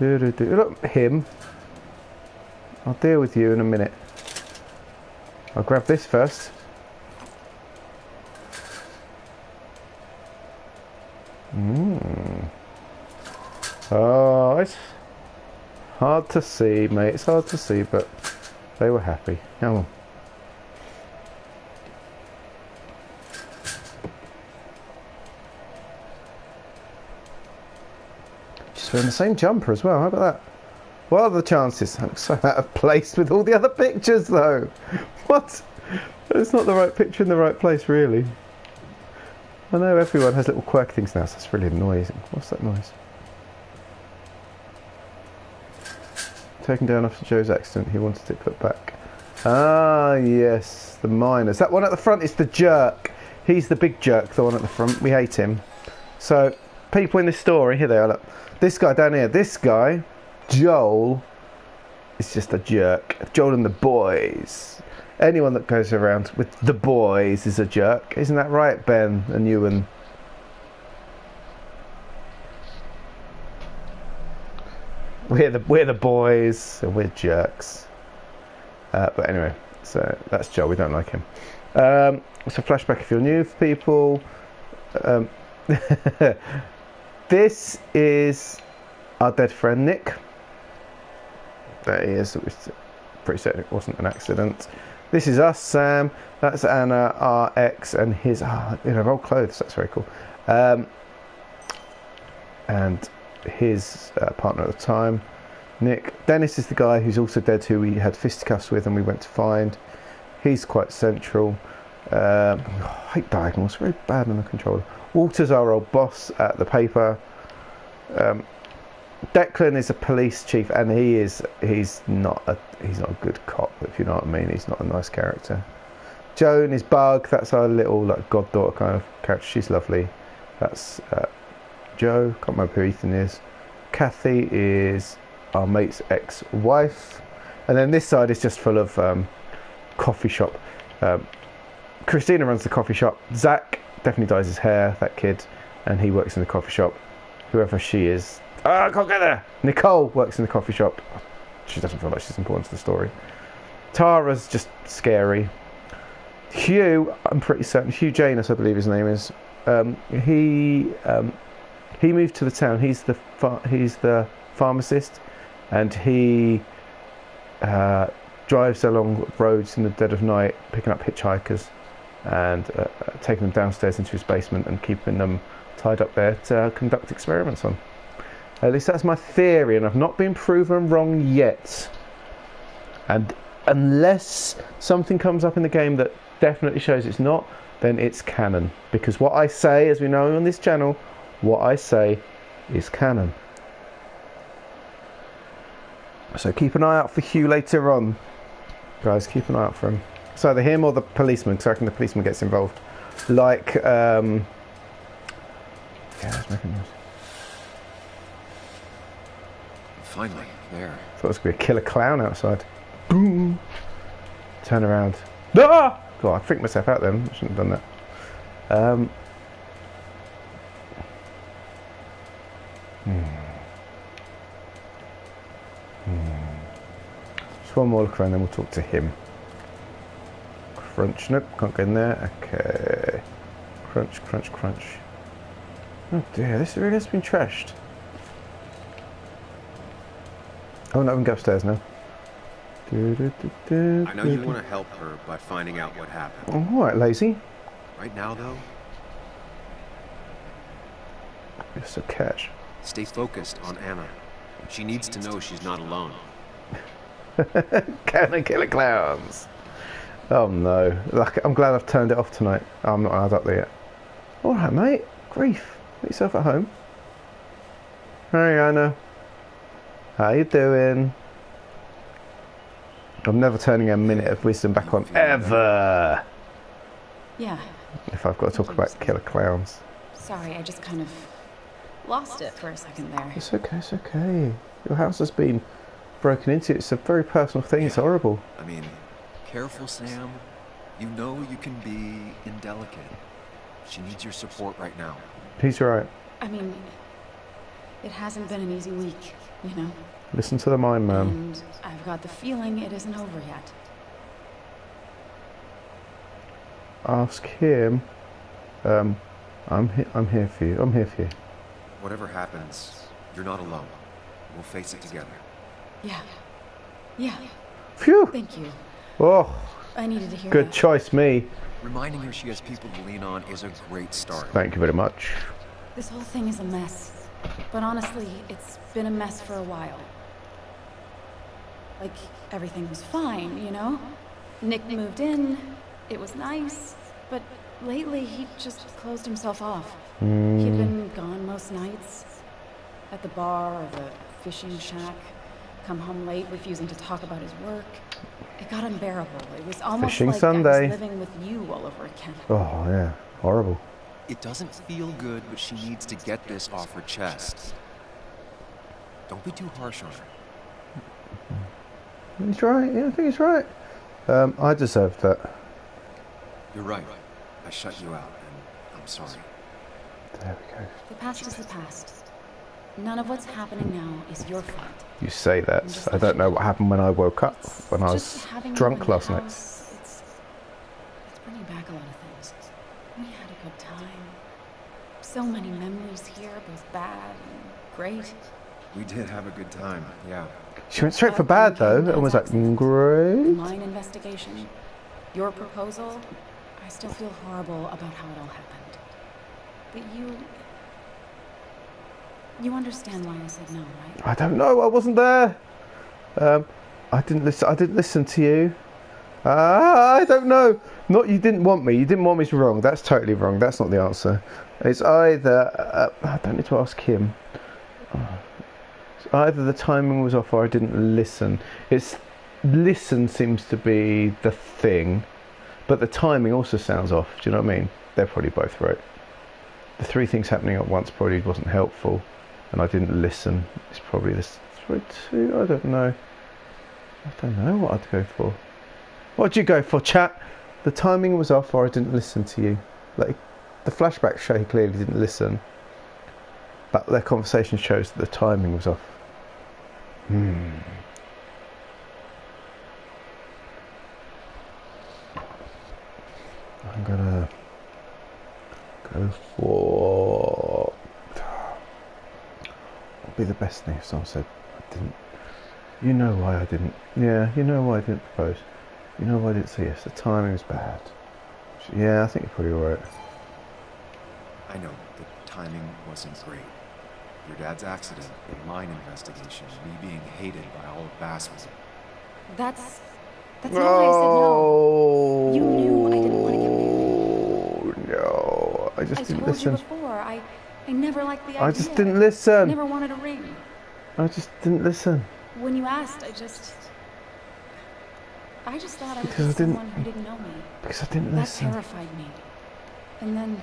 Look, him. I'll deal with you in a minute. I'll grab this first. Oh, it's hard to see, mate. It's hard to see, but they were happy. Come on. Just wearing the same jumper as well. How about that? What are the chances? I look so out of place with all the other pictures, though. What? It's not the right picture in the right place, really. I know everyone has little quirk things now, so that's really annoying. What's that noise? Taken down after Joe's accident, he wanted it put back. Ah, yes, the miners. That one at the front is the jerk. He's the big jerk, the one at the front. We hate him. So, people in this story, here they are, look. This guy down here, this guy, Joel, is just a jerk. Joel and the boys. Anyone that goes around with the boys is a jerk. Isn't that right, Ben and Ewan? We're the boys, and we're jerks. But anyway, so that's Joel. We don't like him. So flashback if you're new for people. This is our dead friend Nick. There he is. It was pretty certain it wasn't an accident. This is us, Sam. That's Anna, our ex, and his in her old clothes. That's very cool. And his partner at the time, Nick. Dennis is the guy who's also dead, who we had fisticuffs with and we went to find. He's quite central. I hate diagonals, very bad on the controller. Walter's our old boss at the paper. Declan is a police chief, and he's not a good cop, if you know what I mean. He's not a nice character. Joan is Bug. That's our little like goddaughter kind of character. She's lovely. That's Joe. Can't remember who Ethan is. Kathy is our mate's ex-wife, and then this side is just full of coffee shop. Christina runs the coffee shop. Zach definitely dyes his hair. That kid, and he works in the coffee shop. Whoever she is. I can't get there. Nicole works in the coffee shop. She doesn't feel like she's important to the story. Tara's just scary. Hugh, I'm pretty certain. Hugh Janus, I believe his name is. He moved to the town. He's the pharmacist, and he drives along roads in the dead of night, picking up hitchhikers and taking them downstairs into his basement and keeping them tied up there to conduct experiments on. At least that's my theory, and I've not been proven wrong yet. And unless something comes up in the game that definitely shows it's not, then it's canon. Because what I say, as we know on this channel, what I say is canon. So keep an eye out for Hugh later on. Guys, keep an eye out for him. It's either him or the policeman, because I reckon the policeman gets involved. Like, yeah, let's make a noise. Finally, there. Thought it was going to be a killer clown outside. Boom! Turn around. Ah! God, I freaked myself out then. I shouldn't have done that. Just one more look around, then we'll talk to him. Crunch, nope, can't get in there. Okay. Crunch, crunch, crunch. Oh dear, this really has been trashed. Oh no, we can go upstairs now. I know you want to help her by finding out what happened. Alright, lazy. Right now, though, You're so cash. stay focused on Anna. She needs to know she's not alone. Can I kill the clowns? Oh no. Like, I'm glad I've turned it off tonight. Oh, I'm not up there yet. Alright, mate. Grief. Get yourself at home. Hey, Anna. How you doing? I'm never turning a minute of wisdom back on, ever! Yeah. If I've got to talk about killer clowns. Sorry, I just kind of lost it for a second there. It's okay, it's okay. Your house has been broken into. It's a very personal thing. It's horrible. I mean, careful, Sam. You know you can be indelicate. She needs your support right now. He's right. I mean, it hasn't been an easy week, you know? Listen to the mind man. And I've got the feeling it isn't over yet. Ask him. I'm here for you. I'm here for you. Whatever happens, you're not alone. We'll face it together. Yeah. Yeah. Phew! Thank you. Oh, I needed to hear good that. choice, me. Reminding her she has people to lean on is a great start. Thank you very much. This whole thing is a mess. But honestly, it's been a mess for a while. Like, everything was fine, you know? Nick moved in, it was nice, but lately he just closed himself off. He'd been gone most nights. At the bar or the fishing shack. Come home late, refusing to talk about his work. It got unbearable. It was almost Fishing like I Sunday. was living with you all over again. Oh, yeah. Horrible. It doesn't feel good, but she needs to get this off her chest. Don't be too harsh on her. He's right. Yeah, I think he's right. I deserved that. You're right. I shut you out, and I'm sorry. There we go. The past is the past. None of what's happening now is your fault. You say that. I don't know what happened when I woke up, when I was Just having you drunk in the last night. house, it's bringing back a lot of things. We had a good time. So many memories here, both bad and great. We did have a good time, yeah. She went straight for bad, though, and was like, The great. mine investigation, your proposal, I still feel horrible about how it all happened. But you understand why I said no, right? I don't know. I wasn't there. I didn't listen. I didn't listen to you. I don't know. Not you didn't want me. You didn't want me is wrong. That's totally wrong. That's not the answer. It's either I don't need to ask him. It's either the timing was off or I didn't listen. It's listen seems to be the thing, but the timing also sounds off. Do you know what I mean? They're probably both right. The three things happening at once probably wasn't helpful, and I didn't listen. It's probably this two. I don't know. I don't know what I'd go for. What'd you go for, chat? The timing was off, or I didn't listen to you. Like the flashback show, he clearly didn't listen, but their conversation shows that the timing was off. I'm gonna go for. What'd be the best thing if someone said I didn't? You know why I didn't? Yeah, you know why I didn't propose. You know why I didn't say yes. The timing was bad. Yeah, I think you're probably right. I know, the timing wasn't great. Your dad's accident, the mine investigation, me being hated by all of Basswood. That's not why I said no. You knew I didn't want to get married. No, I just didn't I told you listen. before, I never liked the idea. I just didn't listen. Never wanted a ring. I just didn't listen. When you asked, I just thought I was Because I just didn't- someone who didn't know me. Because I didn't That listen. terrified me. And then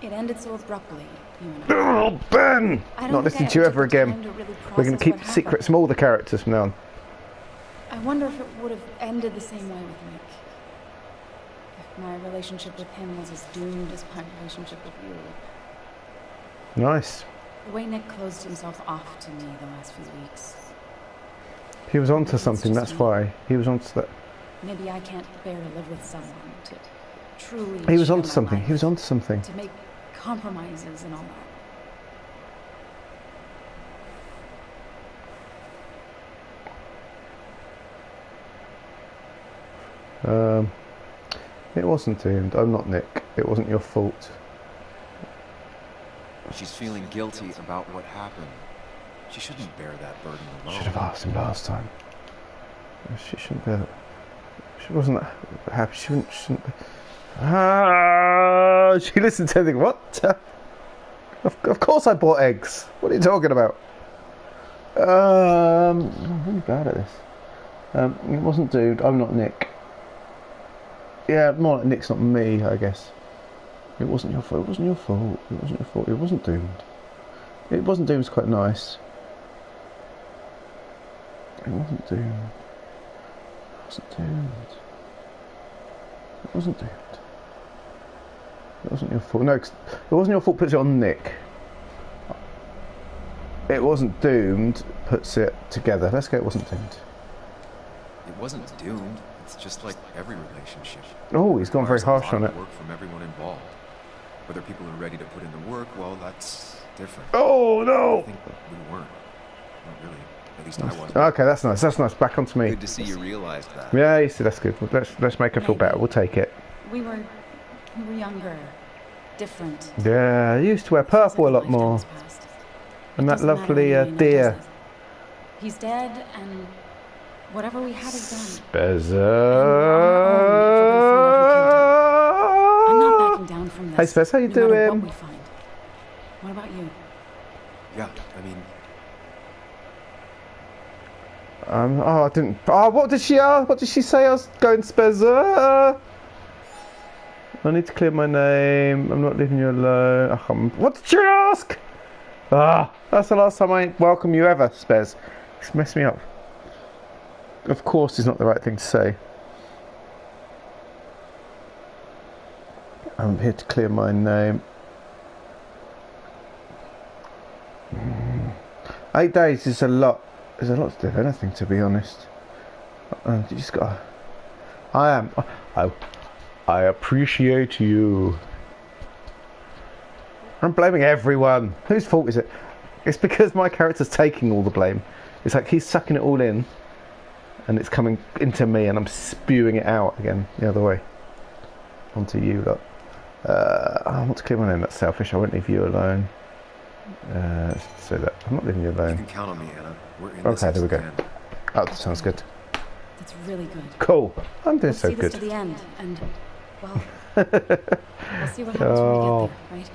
it ended so abruptly, you and I. Oh, Ben! I don't Not think listening I to you ever ever took the again. time to really We're going to process keep what secrets happened. from all the characters from now on. I wonder if it would have ended the same way with Nick. If my relationship with him was as doomed as my relationship with you. Nice. The way Nick closed himself off to me the last few weeks. He was onto It's something, just that's me. why. He was onto that. Maybe I can't bear to live with someone, to truly He was share onto my something. life, He was onto something. to make compromises and all that. It wasn't doomed. I'm not Nick. It wasn't your fault. She's feeling guilty about what happened. She shouldn't bear that burden alone. Should have asked him last time. She shouldn't be. She wasn't that happy. She shouldn't be. Ah, she listened to everything. What? Of course I bought eggs. What are you talking about? I'm really bad at this. It wasn't doomed. I'm not Nick. Yeah, more like Nick's not me, I guess. It wasn't your fault. It wasn't your fault. It wasn't your fault. It wasn't doomed. It wasn't doomed. It's quite nice. It wasn't doomed. It wasn't doomed. It wasn't doomed. It wasn't your fault. No, it wasn't your fault. Puts it on Nick. It wasn't doomed. Puts it together. Let's go. It wasn't doomed. It wasn't doomed. It's just like every relationship. Oh, he's gone very Requires a harsh lot on of it. work from everyone involved. Whether people are ready to put in the work, well, that's different. Oh I no! think we weren't. Not really. At least I wasn't. Okay, that's nice. That's nice. Back onto me. Good to see you realized that. Yeah, you see, that's good. Let's make her feel better. We'll take it. We were younger, different. Yeah, I used to wear purple a lot more. And that lovely deer. He's dead, and whatever we had is done. I'm not backing down from this. Hey Spez, how you no matter doing? What we find. What about you? Yeah, I mean, Oh, I didn't. Oh, what did she say? I was going Spez. I need to clear my name. I'm not leaving you alone. I can't remember. What did you ask? Ah, that's the last time I welcome you ever, Spez. It's messed me up. Of course, it's not the right thing to say. I'm here to clear my name. 8 days is a lot. There's a lot to do with anything, to be honest. You just gotta. I appreciate you. I'm blaming everyone. Whose fault is it? It's because my character's taking all the blame. It's like he's sucking it all in, and it's coming into me, and I'm spewing it out again the other way onto you lot. I want to clear my name. That's selfish. I won't leave you alone. So that I'm not leaving you you alone. can count on me, Anna. We're in Okay, there we go. again. Oh, that sounds good. That's really good. Cool. I'm doing Let's so see this to good. the end, and well, we'll see what happens when we get there, right?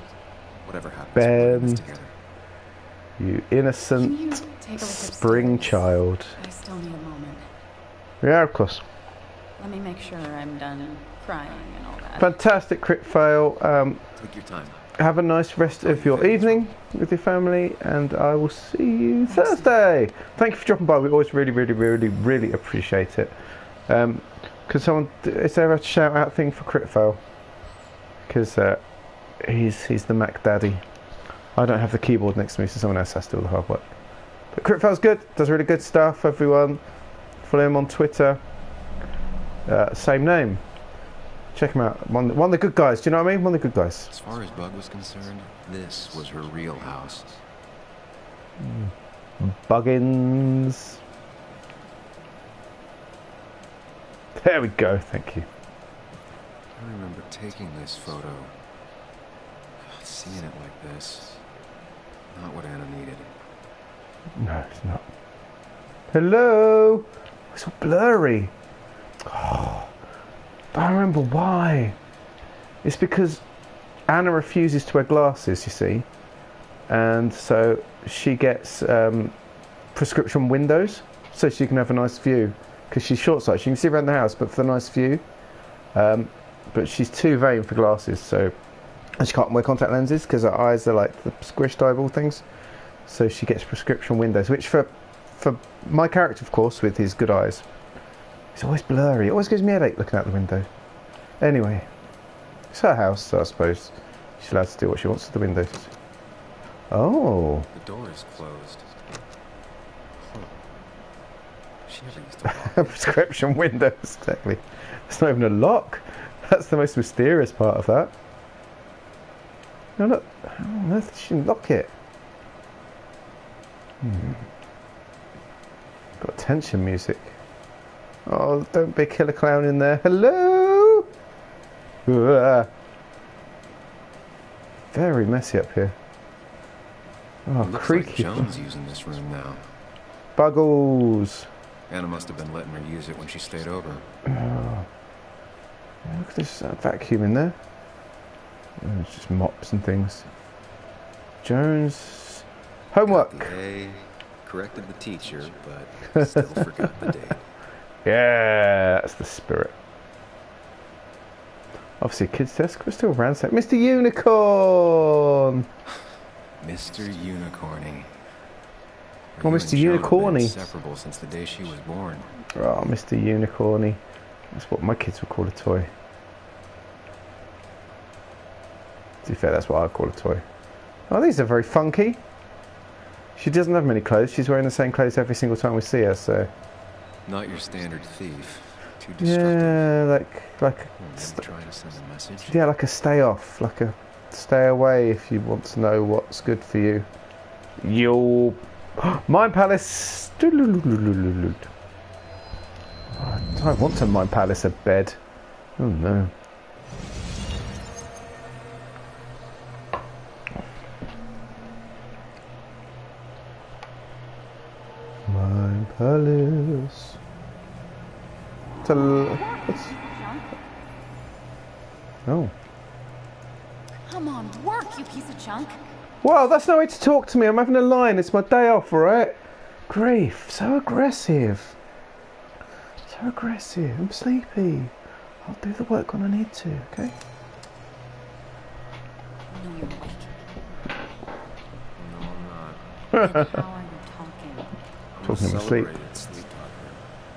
Whatever happens, we're in this Ben. together. You Can innocent you take a look spring upstairs? child. I still need a moment. Yeah, of course. Let me make sure I'm done crying and all that. Fantastic crit fail. Take your time. Have a nice rest of your evening with your family, and I will see you Thursday. Thank you for dropping by. We always really appreciate it. Could someone, is there a shout out thing for crit fail? Because he's the Mac Daddy. I don't have the keyboard next to me, so someone else has to do all the hard work. But crit fail's good. Does really good stuff. Everyone, follow him on Twitter. Same name. Check him out. One of the good guys. Do you know what I mean? One of the good guys. As far as Bug was concerned, this was her real house. Buggins. There we go. Thank you. I remember taking this photo. Seeing it like this. Not what Anna needed. No, it's not. Hello. It's all blurry. Oh, I remember why. It's because Anna refuses to wear glasses, you see, and so she gets prescription windows so she can have a nice view, because she's short-sighted. She can see around the house, but for the nice view. But she's too vain for glasses, so, and she can't wear contact lenses because her eyes are like the squished eyeball things. So she gets prescription windows, which for my character, of course, with his good eyes, it's always blurry. It always gives me a headache looking out the window. Anyway, it's her house, so I suppose she's allowed to do what she wants with the windows. Oh. The door is closed. Huh. She never used to lock it. Prescription windows, exactly. It's not even a lock. That's the most mysterious part of that. No, look. How on earth did she lock it? Got tension music. Oh, don't be a killer clown in there. Hello? Very messy up here. Oh, Looks creaky. like Joan's using this room now. Buggles. Anna must have been letting her use it when she stayed over. Oh. Look at this vacuum in there. Oh, it's just mops and things. Jones. Homework. Got the A, corrected the teacher, but still forgot the date. Yeah, that's the spirit. Obviously, a kid's desk, but still ransacked. Mr. Unicorn! Mr. Unicorny. Oh, Mr. Unicorny. Inseparable since the day she was born. Oh, Mr. Unicorny. That's what my kids would call a toy. To be fair, that's what I'd call a toy. Oh, these are very funky. She doesn't have many clothes. She's wearing the same clothes every single time we see her, so... Not your standard thief. Too destructive. Yeah, like Maybe trying to send a message. yeah, like a stay off, like a stay away if you want to know what's good for you. Yo, Mind Palace. I don't want to Mind Palace a bed. Oh no. Mind Palace. Oh. Come on, work, you piece of junk. Wow, that's no way to talk to me. I'm having a line. It's my day off, alright? Grief. So aggressive. So aggressive. I'm sleepy. I'll do the work when I need to, okay? No, you're awake. No, I'm not. Then how are you talking? I'm Talking in a my sleep. celebrated sleep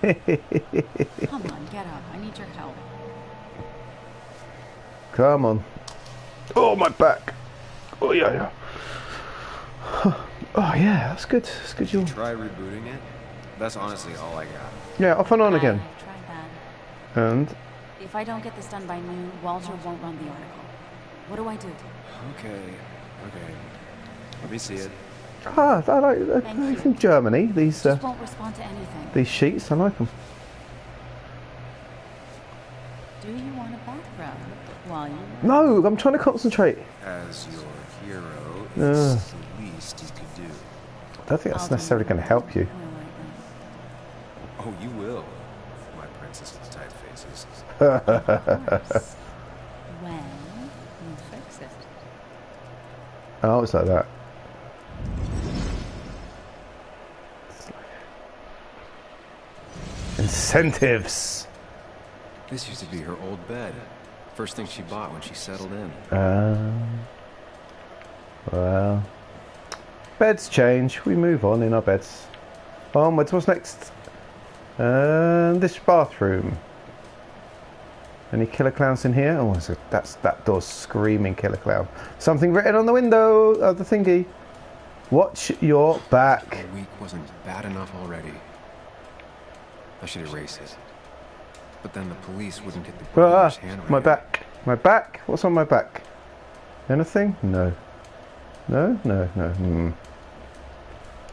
talker. Come on, get up. I need your help. Come on. Oh, my back. Oh, yeah, yeah. Oh, yeah, that's good. That's good. You'll... Try rebooting it. That's honestly all I got. Yeah, off and on again. I've tried that. And... If I don't get this done by noon, Walter won't run the article. What do I do? Okay. Let me see it. Ah, I like Thank they're you. from Germany. These Just won't respond to anything. these sheets, I like them. Do you want a background while you... No, I'm trying to concentrate. As your hero, Ugh. it's the least you could do. I don't think that's I'll do necessarily going to help you. Oh, you will. My princess with tight faces. Of course. When you fix it. Oh, it's like that. Incentives. This used to be her old bed. First thing she bought when she settled in. Well, beds change. We move on in our beds. Onwards. What's next? This bathroom. Any killer clowns in here? Oh, that door's screaming killer clown. Something written on the window of the thingy. Watch your back. A week wasn't bad enough already. I should erase it. But then the police wouldn't get the burglar's handwriting. My back. My back? What's on my back? Anything? No. No? No, no.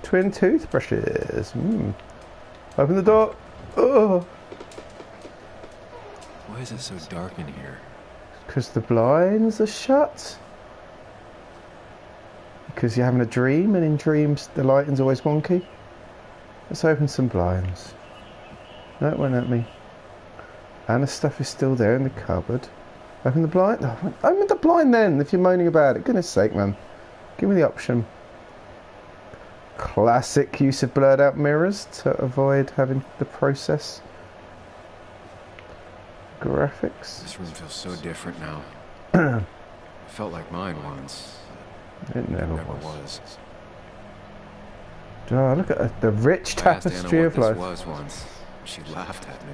Twin toothbrushes. Open the door. Oh. Why is it so dark in here? Because the blinds are shut. Because you're having a dream, and in dreams the lighting's always wonky. Let's open some blinds. No, it won't let me. And the stuff is still there in the cupboard. Open the blind. Oh, open the blind then, if you're moaning about it. Goodness sake, man. Give me the option. Classic use of blurred out mirrors to avoid having the process. Graphics. This room feels so different now. It felt like mine once. It never Never was. was. Oh, look at the rich I asked tapestry Anna of what life. this was once. She laughed at me.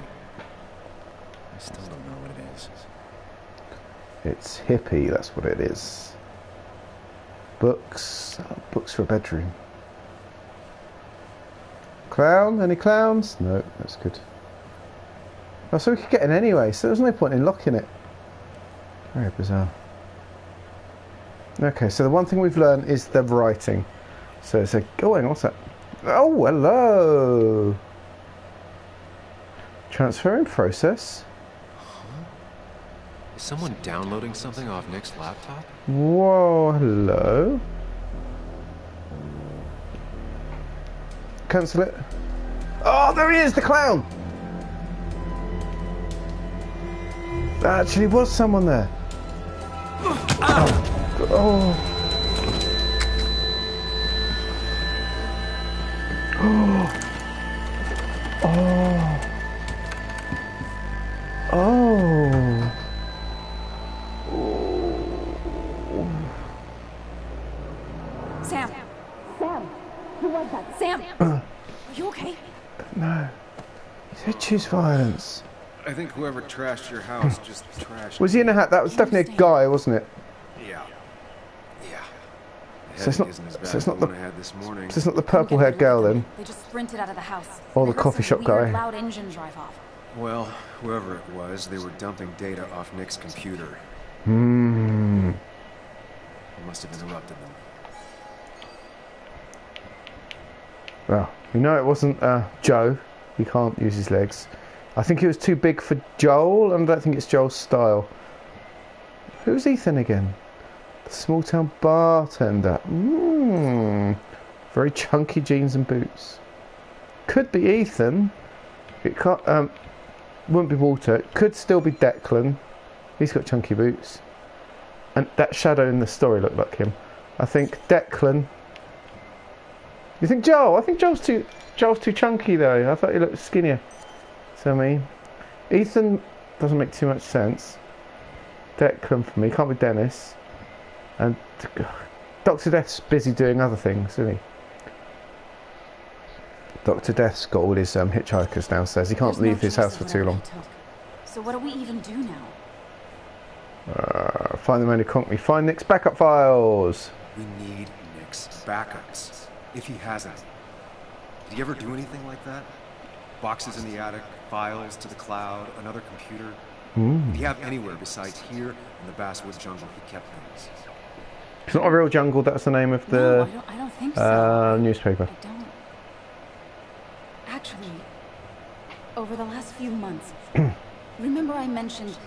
I still don't know what it is. It's hippie, that's what it is. Books. Books for a bedroom. Clown? Any clowns? No, that's good. Oh, so we could get in anyway, so there's no point in locking it. Very bizarre. Okay, so the one thing we've learned is the writing. So it's a... Oh, hang on, what's that? Oh, hello! Transferring process. Is someone downloading something off Nick's laptop? Whoa, hello. Cancel it. Oh, there he is, the clown! There actually was someone there. Oh. Oh. Oh. Sam! Sam! Who was that? Sam! Are you okay? No. He said choose violence. I think whoever trashed your house just trashed. Was he in a hat? That was definitely a guy, wasn't it? Yeah. So it's not. So it's not the. I had this morning. So it's not the purple-haired girl then, They just sprinted out of the house. or the They heard coffee some shop weird, guy. loud engine drive off. Well, whoever it was, they were dumping data off Nick's computer. Hmm. He must have interrupted them. Well, we know it wasn't Joe. He can't use his legs. I think he was too big for Joel, and I don't think it's Joel's style. Who's Ethan again? The small town bartender. Very chunky jeans and boots. Could be Ethan. It can't. Wouldn't be Walter. It could still be Declan. He's got chunky boots. And that shadow in the story looked like him. I think Declan. You think Joel? I think Joel's too chunky though. I thought he looked skinnier. So I mean, Ethan doesn't make too much sense. Declan for me, can't be Dennis. And Dr. Death's busy doing other things, isn't he? Dr. Death's got all his hitchhikers downstairs. He can't leave his house for too long. So what do we even do now? Find the man who conked me. Find Nick's backup files. We need Nick's backups. If he hasn't. Did he ever do anything like that? Boxes in the attic, files to the cloud, another computer. Did he have anywhere besides here in the Basswood jungle he kept things? It's not a real jungle. That's the name of the No, I don't think so. Newspaper. I don't. Actually, over the last few months, remember I mentioned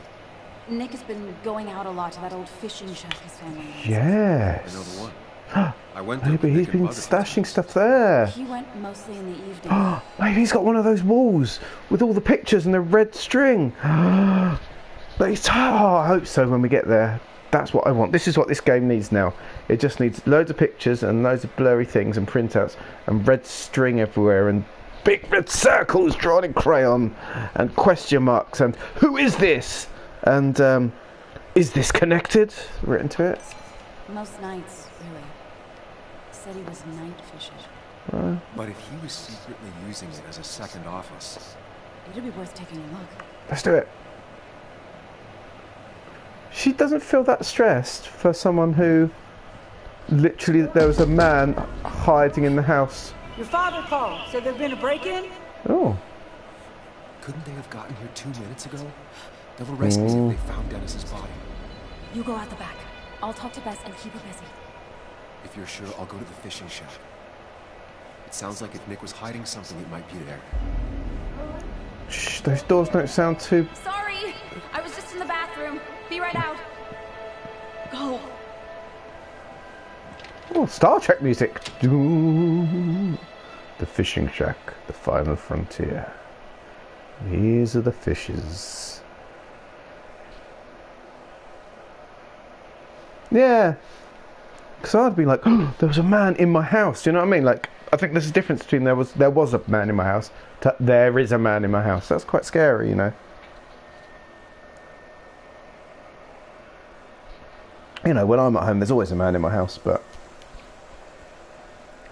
Nick has been going out a lot to that old fishing shack his family owns. I Yes. know the one. I went there. Maybe with he's Nick and been Bug a few stashing times. stuff there. He went mostly in the evening. Maybe he's got one of those walls with all the pictures and the red string. I hope so when we get there. That's what I want. This is what this game needs now. It just needs loads of pictures and loads of blurry things and printouts and red string everywhere and big red circles drawn in crayon and question marks and who is this? And is this connected? Written to it. Most nights, really. Said he was night fishing. But if he was secretly using it as a second office, It'd be worth taking a look. Let's do it. She doesn't feel that stressed for someone who literally there was a man hiding in the house. Your father called. Said there'd been a break-in? Oh. Couldn't they have gotten here 2 minutes ago? They'll arrest me if they found Dennis's body. You go out the back. I'll talk to Bess and keep her busy. If you're sure, I'll go to the fishing shack. It sounds like if Nick was hiding something, it might be there. Shh, those doors don't sound too... Sorry! I was just in the bathroom. Be right out. Go. Oh, Star Trek music. The fishing shack, the final frontier. These are the fishes. Yeah. Because I'd be like, oh, there was a man in my house. Do you know what I mean? Like, I think there's a difference between there was a man in my house to there is a man in my house. That's quite scary, you know. You know, when I'm at home, there's always a man in my house, but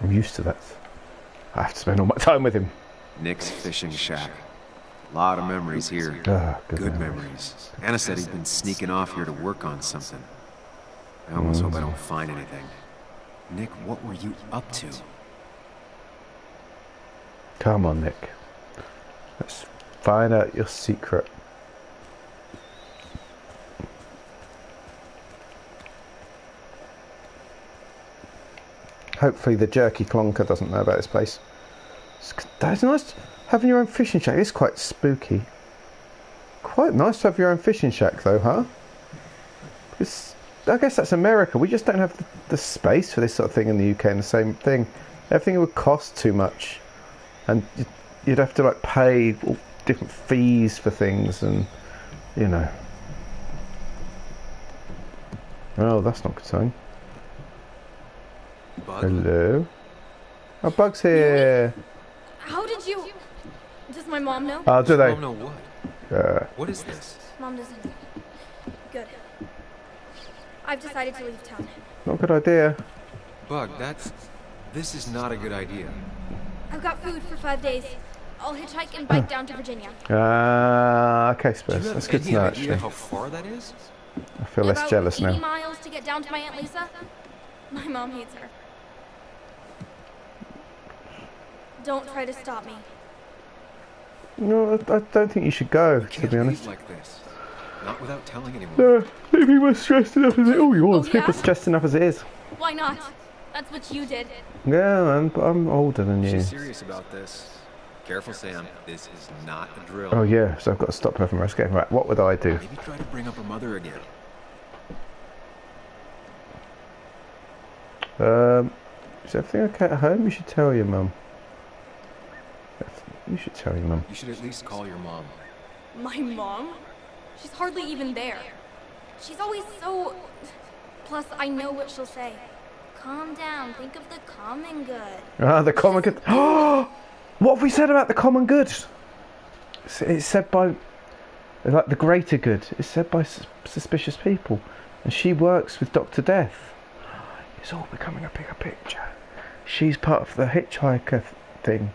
I'm used to that. I have to spend all my time with him. Nick's fishing shack. A lot of memories here. Good Memories. Anna said he'd been sneaking off here to work on something. I almost hope I don't find anything. Nick, what were you up to? Come on, Nick. Let's find out your secret. Hopefully the jerky clonker doesn't know about this place. That's nice. Having your own fishing shack is quite spooky. Quite nice to have your own fishing shack though, huh? I guess that's America. We just don't have the space for this sort of thing in the UK, and the same thing. Everything would cost too much. And you'd have to like pay all different fees for things, and you know. Oh, that's not a good sign. Bug? Hello. Oh, Bug's here. How did you... Does my mom know? Oh, do they? Mom know what? What is this? Mom doesn't know. Good. I've decided to leave town. Not a good idea. Bug, this is not a good idea. I've got food for 5 days. I'll hitchhike and bike down to Virginia. Okay, Do Spurs. you That's have good to any know, idea actually. how far that is? I feel less About jealous 80 now. miles to get down to my Aunt Lisa. My mom hates her. Don't try to stop me. No, I don't think you should go, You to can't be leave honest. like this. Not without telling anyone. No, maybe we're stressed enough as it is. Oh, you want yeah? people stressed enough as it is. Why not? That's what you did. Yeah, man, but I'm older than you. She's serious about this. Careful, Sam. This is not a drill. Oh yeah, so I've got to stop her from escaping. Right, what would I do? Maybe try to bring up her mother again. Is everything okay at home? You should tell your mum. You should tell your mum. You should at least call your mom. My mom? She's hardly even there. She's always so... Plus, I know what she'll say. Calm down. Think of the common good. Ah, the common good. What have we said about the common good? It's said by, like, the greater good. It's said by suspicious people, and she works with Dr. Death. It's all becoming a bigger picture. She's part of the hitchhiker thing,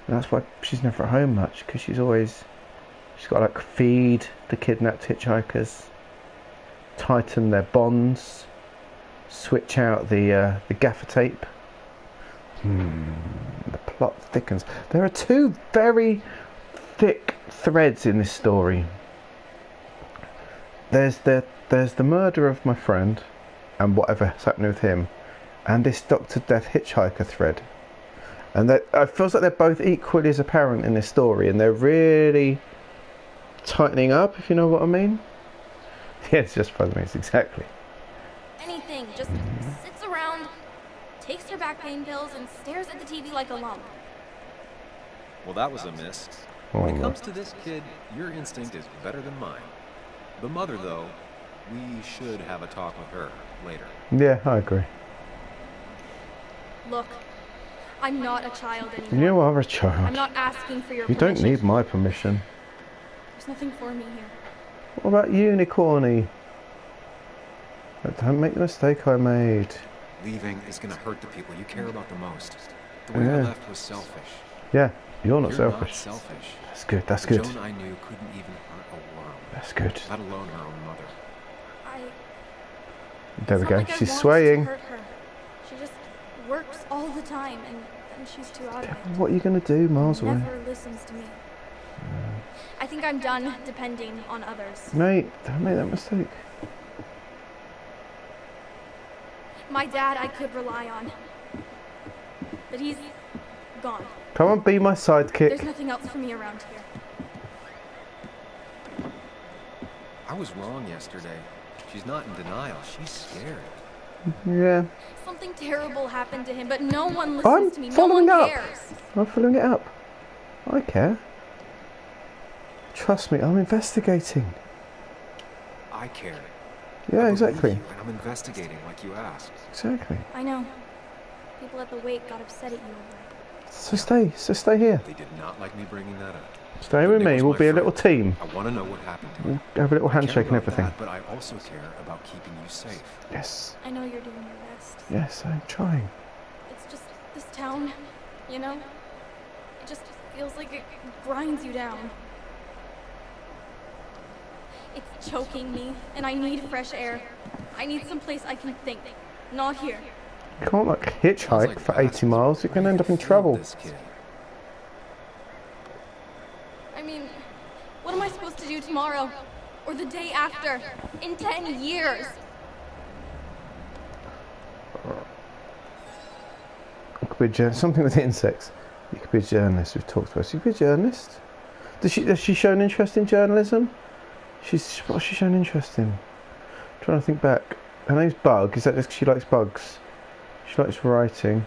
and that's why she's never at home much, because she's got to like feed the kidnapped hitchhikers, tighten their bonds, switch out the gaffer tape. The plot thickens. There are two very thick threads in this story. There's the murder of my friend and whatever's happening with him, and this Dr. Death hitchhiker thread. And it feels like they're both equally as apparent in this story, and they're really tightening up, if you know what I mean. Yeah, it's just funny, exactly. Anything. Just sits around, takes her back pain pills, and stares at the TV like a lump. Well, that was a miss. When it comes to this kid, your instinct is better than mine. The mother, though, we should have a talk with her later. Yeah, I agree. Look, I'm not a child anymore. You are a I'm child. not asking for your You permission. don't need my permission. There's nothing for me here. What about unicorny? Don't make the mistake I made. Leaving is gonna hurt the people you care about the most. The way I Yeah. left was selfish. Yeah, you're not You're selfish. not selfish. That's good, that's The good. Joan I knew couldn't even hurt a worm, That's good. let alone her own mother. There we It's go. not like I She's want swaying. to hurt her. She just works all the time, and she's too out of it. What are you going to do miles away? Never listens to me. I think I'm done depending on others. Mate, don't make that mistake. My dad I could rely on. But he's gone. Come on, be my sidekick. There's nothing else for me around here. I was wrong yesterday. She's not in denial. She's scared. Yeah, Something terrible happened to him, but no one listens I'm to me. No following one up. cares. I'm filling it up. I care. Trust me, I'm investigating. I care. Yeah, I believe exactly. you, and I'm investigating like you asked. Exactly. I know. People at the wake got upset at you over it. So stay here. They did not like me bringing that up. Stay with Nick me. was We'll my be a friend. little team. I want to know what happened to We'll him. have a little I care handshake and about everything. that, but I also care about keeping you safe. Yes. I know you're doing your best. Yes, I'm trying. It's just this town, you know? It just feels like it grinds you down. It's choking me, and I need fresh air. I need someplace I can think. Not here. You can't like Sounds hitchhike like for 80 bastards miles. were You're going to ready end up in feed trouble. this kid. I mean, what am I supposed to do tomorrow? Or the day after? In 10 years? You could be something with insects. You could be a journalist. We've talked about. You could be a journalist. Does she show an interest in journalism? What's she shown interest in? I'm trying to think back. Her name's Bug. Is that just 'cause she likes bugs? She likes writing.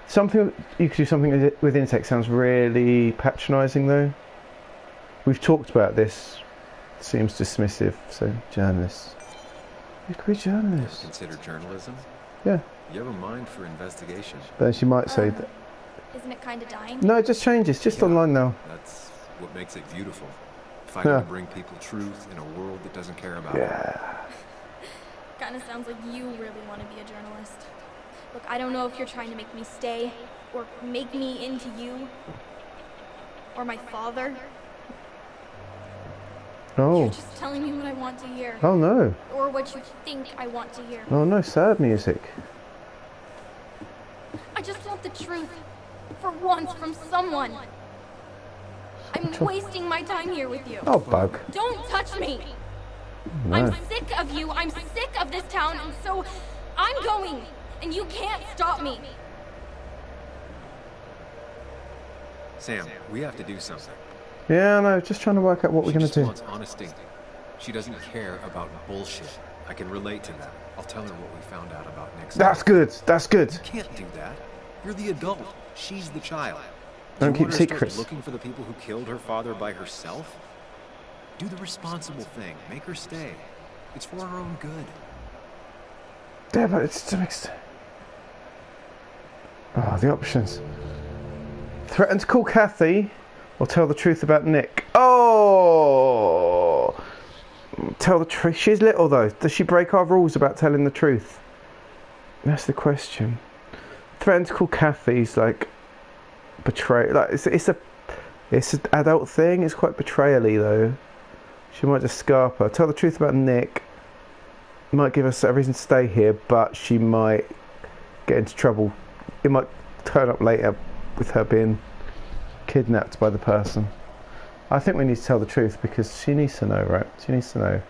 Something you could do something with insects sounds really patronising though. We've talked about this. Seems dismissive. So journalists. You could be a journalist. Consider journalism? Yeah. You have a mind for investigation. But then she might say that. Isn't it kind of dying? No, it just changes. Just Yeah. online now. That's what makes it beautiful. Fighting Yeah. to bring people truth in a world that doesn't care about it. Yeah. Kind of sounds like you really want to be a journalist. Look, I don't know if you're trying to make me stay, or make me into you, or my father. Oh. You're just telling me what I want to hear, Oh no. or what you think I want to hear. Oh no, sad music. I just want the truth, for once, from someone. I'm wasting my time here with you. Oh, Bug. Don't touch me! No. I'm sick of you, I'm sick of this town, and so I'm going, and you can't stop me. Sam, we have to do something. Yeah, no, just trying to work out what we're She going just to do. wants honesty. She doesn't care about bullshit. I can relate to that. I'll tell her what we found out about Nick's That's life. good. That's good. You can't do that. You're the adult. She's the child. Don't You keep want her to start secrets. looking for the people who killed her father by herself? Do the responsible thing. Make her stay. It's for her own good. Yeah, but it's to mixed. Oh, the options. Threaten to call Kathy or tell the truth about Nick. Oh! Tell the truth. She's little though. Does she break our rules about telling the truth? That's the question. Threaten to call Kathy's like betray. Like it's an adult thing. It's quite betrayally though. She might just scarp her. Tell the truth about Nick. Might give us a reason to stay here, but she might get into trouble. It might turn up later with her being kidnapped by the person. I think we need to tell the truth because she needs to know, right? She needs to know.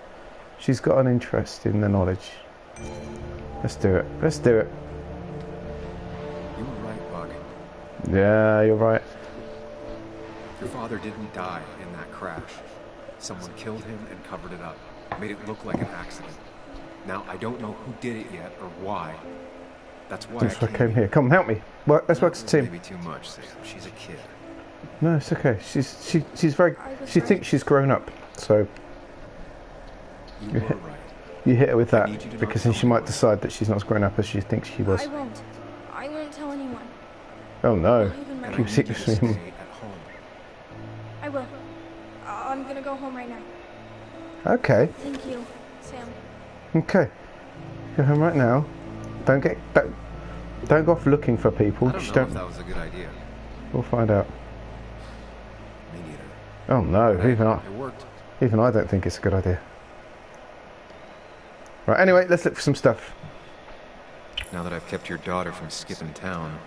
She's got an interest in the knowledge. Let's do it. Let's do it. You were right, Bug. Yeah, you're right. Your father didn't die in that crash. Someone killed him and covered it up. Made it look like an accident. Now, I don't know who did it yet or why. That's why That's why I came here. Come, help me. Let's work as a team. Maybe too much, Sam. She's a kid. No, it's okay. She's very. She thinks she's grown up. So You were right. you hit her with I need you that to not because then tell she might anyone. decide that she's not as grown up as she thinks she was. I won't. I won't tell anyone. Oh no. Not even my And I Keep mom. need you to secrets stay from him. at home. I will. I'm gonna go home right now. Okay. Thank you, Sam. Okay. Go home right now. Don't go off looking for people. I don't Just know if that was a good idea. We'll find out. Me neither. Oh no, Hey, even it worked. I don't think it's a good idea. Right, anyway, let's look for some stuff. Now that I've kept your daughter from skipping town,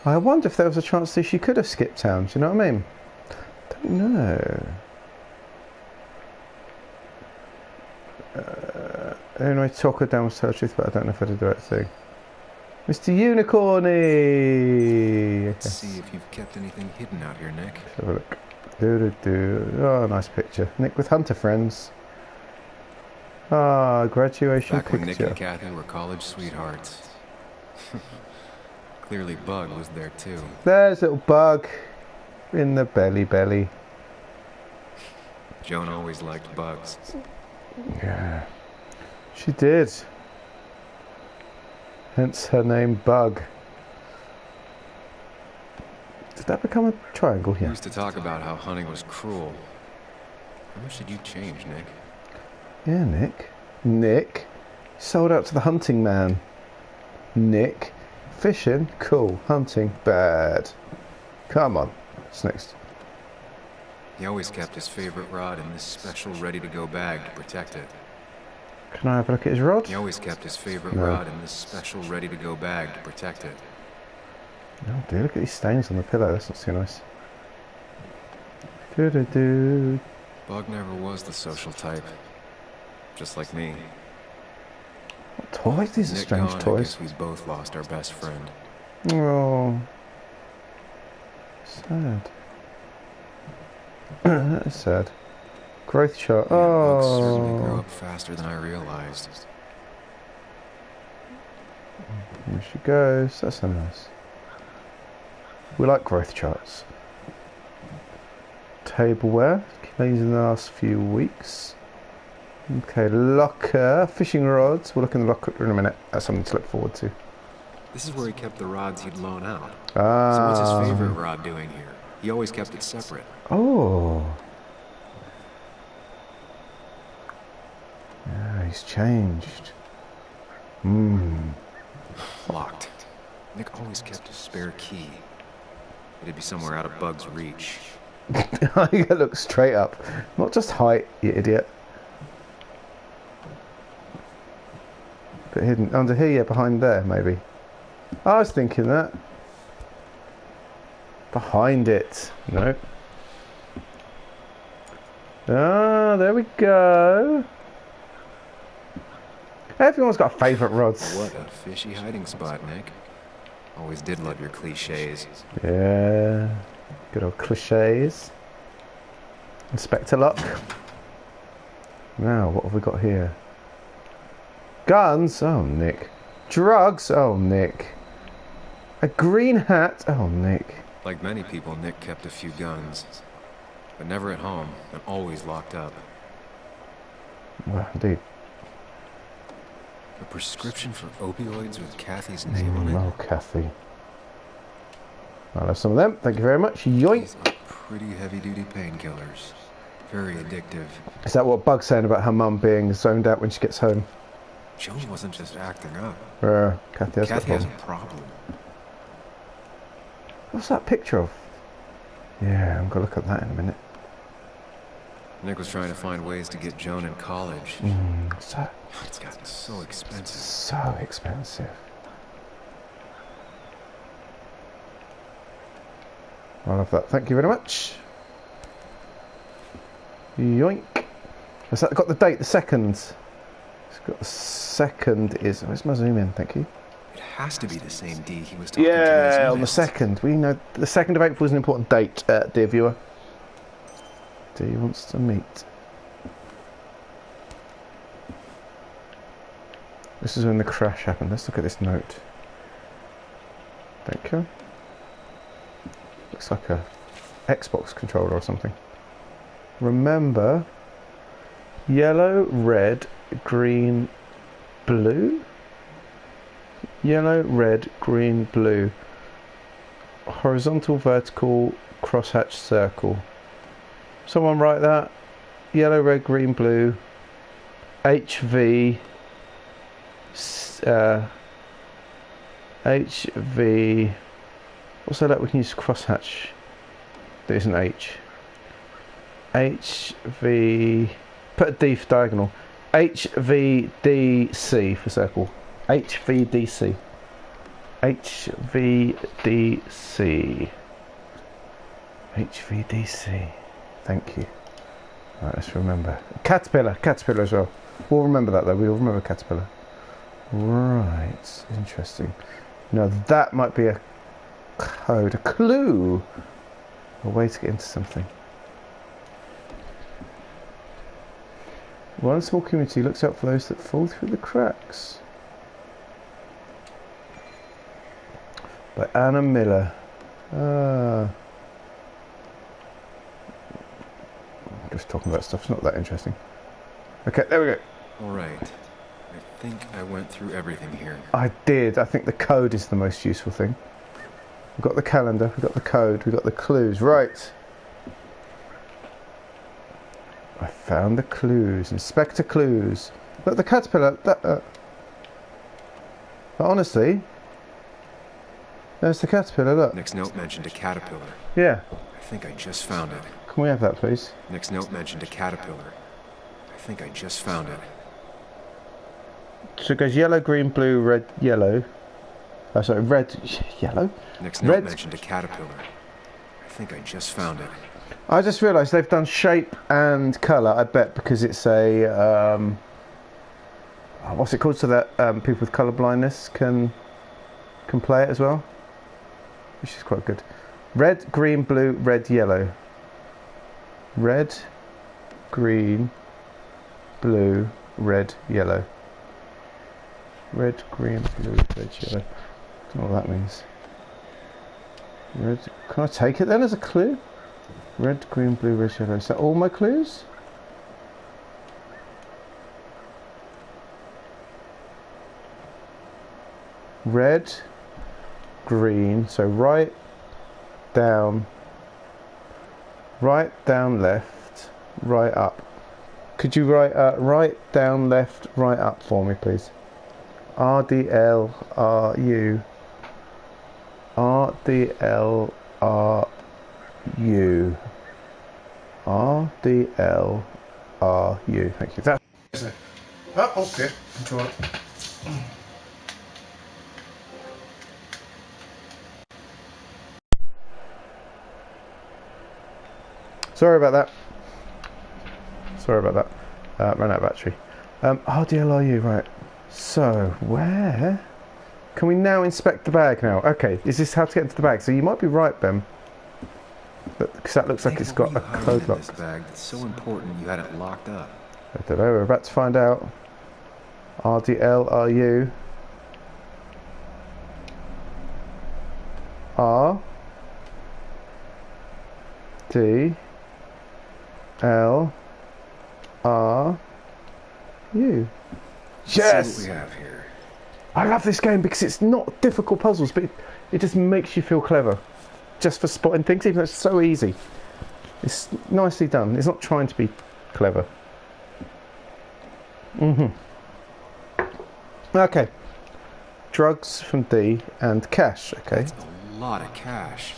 I wonder if there was a chance that she could have skipped town, do you know what I mean? Don't know. Anyway, talk her down with tell the truth, but I don't know if I did the right thing. Mr. Unicorny! let's see if you've kept anything hidden out here, Nick. Let's have a look. Oh, nice picture. Nick with Hunter friends. Ah, graduation Back when Nick picture. and Kathy were college sweethearts. Clearly Bug was there too. There's little Bug in the belly. Joan always liked bugs. Yeah, she did. Hence her name Bug. Did that become a triangle We here? used to talk about how hunting was cruel. How much did you change, Nick? Yeah, Nick. Sold out to the hunting man. Nick. Fishing? Cool. Hunting? Bad. Come on. What's next? He always kept his favorite rod in this special ready-to-go bag to protect it. Can I have a look at his rod? He always kept his favorite No. rod in this special ready-to-go bag to protect it. Oh dear, look at these stains on the pillow. That's not too nice. Do-do-do. Bug never was the social type. Just like me. What toys? These are Nick strange gone, I toys. guess we both lost our best friend. Oh. Sad. That is sad. Growth chart. Yeah, Bug certainly grew Oh. up faster than I realized. There she goes. That's so nice. We like growth charts. Tableware. Cleans in the last few weeks. Okay, locker. Fishing rods. We'll look in the locker in a minute. That's something to look forward to. This is where he kept the rods he'd loan out. Ah. So what's his favorite rod doing here? He always kept it separate. Oh. Yeah, he's changed. Locked. Nick always kept a spare key. It'd be somewhere out of Bug's reach. You gotta look straight up. Not just height, you idiot. But hidden under here, yeah, behind there, maybe. I was thinking that. Behind it. No. Ah, there we go. Everyone's got favourite rods. What a fishy hiding spot, Nick. Always did love your cliches. Yeah. Good old cliches. Inspector luck. Now, what have we got here? Guns? Oh, Nick. Drugs? Oh, Nick. A green hat? Oh, Nick. Like many people, Nick kept a few guns. But never at home, and always locked up. Well, indeed. A prescription for opioids with Kathy's name on it? Oh, Kathy. I'll have some of them. Thank you very much. Yoink. These are pretty heavy-duty painkillers. Very addictive. Is that what Bug's saying about her mum being zoned out when she gets home? Joan wasn't just acting up. Kathy has got a Kathy has a problem. problem. What's that picture of? Yeah, I'm going to look at that in a minute. Nick was trying to find ways to get Joan in college. So It's gotten so expensive. So expensive. I love that. Thank you very much. Yoink. Has that got the date? The second? It's got the second is... Where's my zoom in? Thank you. It has to be the same D he was talking to in his Yeah, on the emails. second. We know the 2nd of April is an important date, dear viewer. D wants to meet. This is when the crash happened. Let's look at this note. Thank you. Looks like a Xbox controller or something. Remember, yellow, red, green, blue? Yellow, red, green, blue. Horizontal, vertical, crosshatch, circle. Someone write that. Yellow, red, green, blue. HV. HV. What's that? We can use crosshatch. There isn't H. HV. Put a D for diagonal. HVDC for circle. HVDC. HVDC. HVDC. Thank you. Right, let's remember. Caterpillar. Caterpillar as well. We'll remember that though. We'll remember Caterpillar. Right. Interesting. Now that might be a code. A clue. A way to get into something. One small community looks out for those that fall through the cracks. By Anna Miller. Just talking about stuff, it's not that interesting. Okay, there we go. Alright. I think I went through everything here. I did. I think the code is the most useful thing. We've got the calendar, we've got the code, we've got the clues. Right. I found the clues. Inspector clues. Look, the caterpillar. But honestly, there's the caterpillar. Look. Nick's note mentioned a caterpillar. Yeah. I think I just found it. Can we have that, please? Nick's note mentioned a caterpillar. I think I just found it. So it goes yellow, green, blue, red, yellow. Oh, sorry, red, yellow. Next Red. note mentioned a caterpillar. I think I just found it. I just realised they've done shape and colour. I bet because it's a what's it called? So that people with colour blindness can play it as well, which is quite good. Red, green, blue, red, yellow. Red, green, blue, red, yellow. Red, green, blue, red, yellow. I don't know what that means. Red. Can I take it then as a clue? Red, green, blue, red, yellow. Is that all my clues? Red, green. So right, down, left, right, up. Could you write right, down, left, right, up for me, please? RDLRU. RDLRU. RDLRU. Thank you. That's it. Oh, okay. Control it. Sorry about that. Ran out of battery. RDLRU, right. So, where? Can we now inspect the bag now? Okay, is this how to get into the bag? So you might be right, Ben. Because that looks like it's got a code lock. This bag that's so important you had it locked up. I don't know, we're about to find out. RDLRU. R D L R U. Yes! Let's see what we have here. I love this game because it's not difficult puzzles, but it just makes you feel clever. Just for spotting things, even though it's so easy. It's nicely done. It's not trying to be clever. Okay. Drugs from D and cash, okay. That's a lot of cash.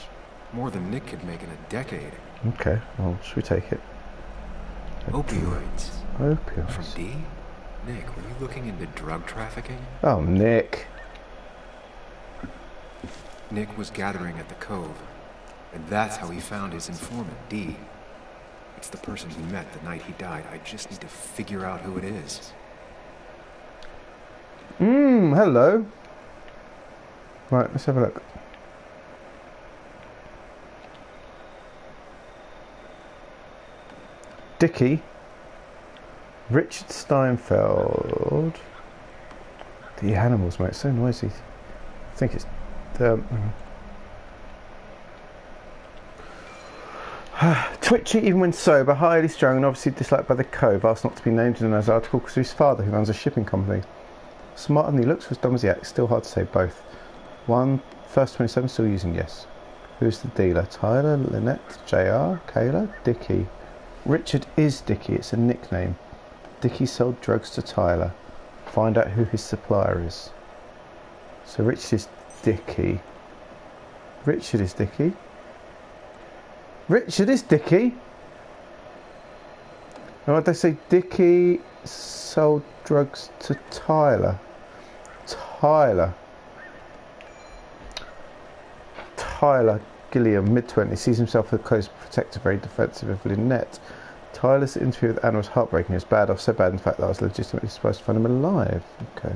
More than Nick could make in a decade. Okay, well, should we take it? Opioids. Opioids. From D? Nick, were you looking into drug trafficking? Oh, Nick. Nick was gathering at the Cove, and that's how he found his informant, D. It's the person he met the night he died. I just need to figure out who it is. Hello. Right, let's have a look. Dickie. Richard Steinfeld. The animals, mate, so noisy. I think it's twitchy even when sober, highly strung and obviously disliked by the Cove, asked not to be named in another article because of his father who runs a shipping company. Smart and he looks as dumb as he acts, still hard to say both. First 27 still using yes. Who's the dealer? Tyler, Lynette, JR, Kayla, Dickie. Richard is Dickie, it's a nickname. Dickie sold drugs to Tyler. Find out who his supplier is. So Richard is Dickie. Richard is Dickie. Richard is Dickie. Now what did they say? Dickie sold drugs to Tyler. Tyler Gilliam, mid-20s, sees himself as a close protector, very defensive of Lynette. Tyler's interview with Anna was heartbreaking. It was bad off, so bad in fact that I was legitimately surprised to find him alive. Okay.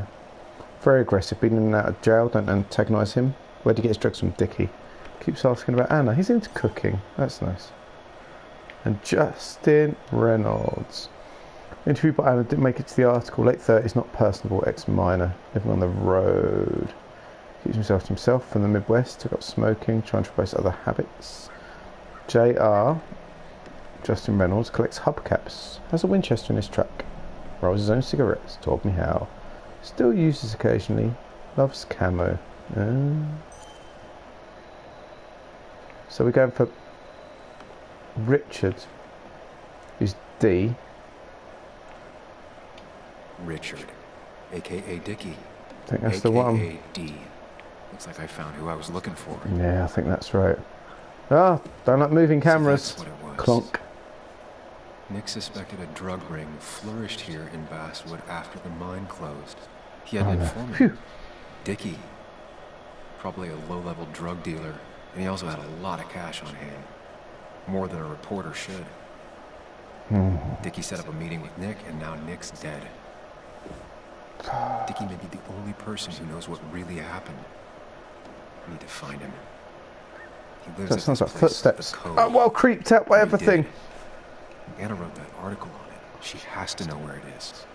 Very aggressive, been in and out of jail, don't antagonise him. Where'd he get his drugs from? Dickie. Keeps asking about Anna. He's into cooking. That's nice. And Justin Reynolds. Interviewed by Anna, didn't make it to the article. Late 30s, not personable, ex-minor, living on the road. Keeps himself to himself from the Midwest, took up smoking, trying to replace other habits. JR, Justin Reynolds, collects hubcaps, has a Winchester in his truck, rolls his own cigarettes, taught me how. Still uses occasionally, loves camo. So we're going for Richard, who's D. Richard, a.k.a. Dickie. I think that's the one. A.k.a. D. Looks like I found who I was looking for. Yeah, I think that's right. Ah, don't like moving cameras. So that's what it was. Clonk. Nick suspected a drug ring flourished here in Basswood after the mine closed. He had an informant. Phew. Dickie. Probably a low-level drug dealer, and he also had a lot of cash on hand. More than a reporter should. Dickie set up a meeting with Nick, and now Nick's dead. Dickie may be the only person who knows what really happened. I need to find him. He lives That at sounds this like place, footsteps. the Cove. I'm well creeped out by He everything. did. Anna wrote that article on it. She has to know where it is.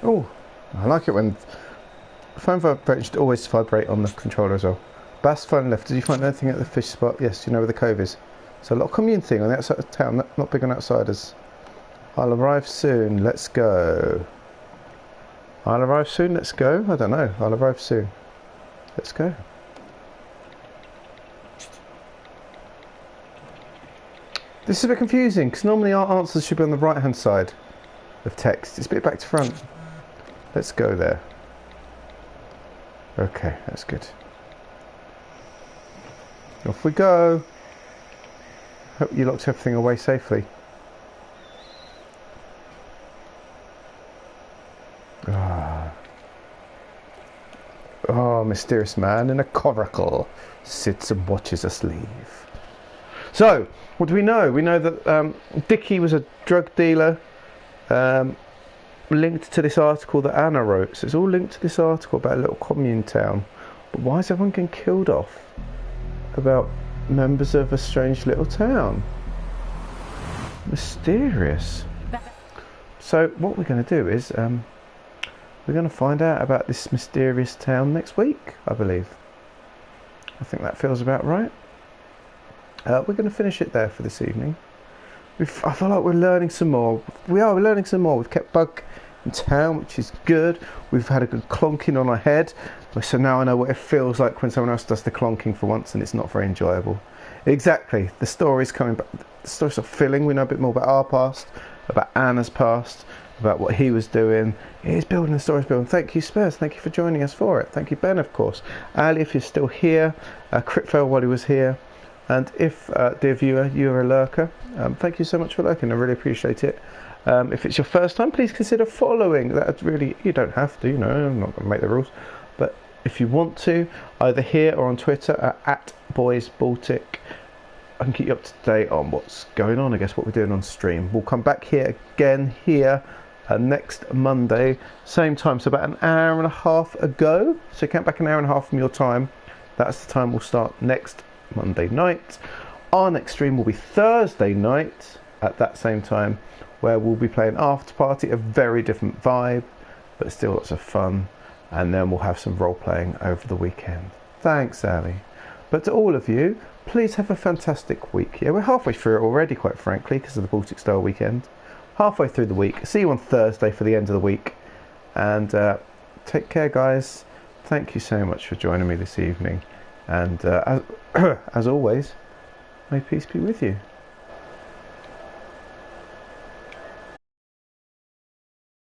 Oh, I like it when phone vibrations should always vibrate on the controller as well. Bass phone left. Did you find anything at the fish spot? Yes, you know where the cove is. So a lot of commune thing on the outside of town. Not big on outsiders. I'll arrive soon. Let's go. I'll arrive soon. Let's go. I don't know. I'll arrive soon. Let's go. This is a bit confusing because normally our answers should be on the right hand side of text. It's a bit back to front. Let's go there. Okay, that's good. Off we go. Hope you locked everything away safely. Oh, mysterious man in a coracle sits and watches us leave. So, what do we know? We know that Dickie was a drug dealer linked to this article that Anna wrote. So it's all linked to this article about a little commune town. But why is everyone getting killed off about members of a strange little town? Mysterious. So what we're going to do is we're going to find out about this mysterious town next week, I believe. I think that feels about right. We're going to finish it there for this evening. I feel like we're learning some more. We're learning some more. We've kept Bug in town, which is good. We've had a good clonking on our head. So now I know what it feels like when someone else does the clonking for once and it's not very enjoyable. Exactly. The story's coming back. The story's sort of filling. We know a bit more about our past, about Anna's past, about what he was doing. It is building, the story's building. Thank you, Spurs. Thank you for joining us for it. Thank you, Ben, of course. Ali, if you're still here. Critfell while he was here. And if, dear viewer, you're a lurker, thank you so much for lurking. I really appreciate it. If it's your first time, please consider following. That really, you don't have to, you know, I'm not going to make the rules. But if you want to, either here or on Twitter at @BoysBaltic, I can keep you up to date on what's going on, I guess, what we're doing on stream. We'll come back here again next Monday, same time, so about an hour and a half ago. So count back an hour and a half from your time. That's the time we'll start next Monday night. Our next stream will be Thursday night at that same time, where we'll be playing After Party, a very different vibe, but still lots of fun. And then we'll have some role playing over the weekend. Thanks, Ali. But to all of you, please have a fantastic week. Yeah, we're halfway through it already, quite frankly, because of the Baltic Style weekend. Halfway through the week. See you on Thursday for the end of the week. And take care, guys. Thank you so much for joining me this evening. And as always, may peace be with you.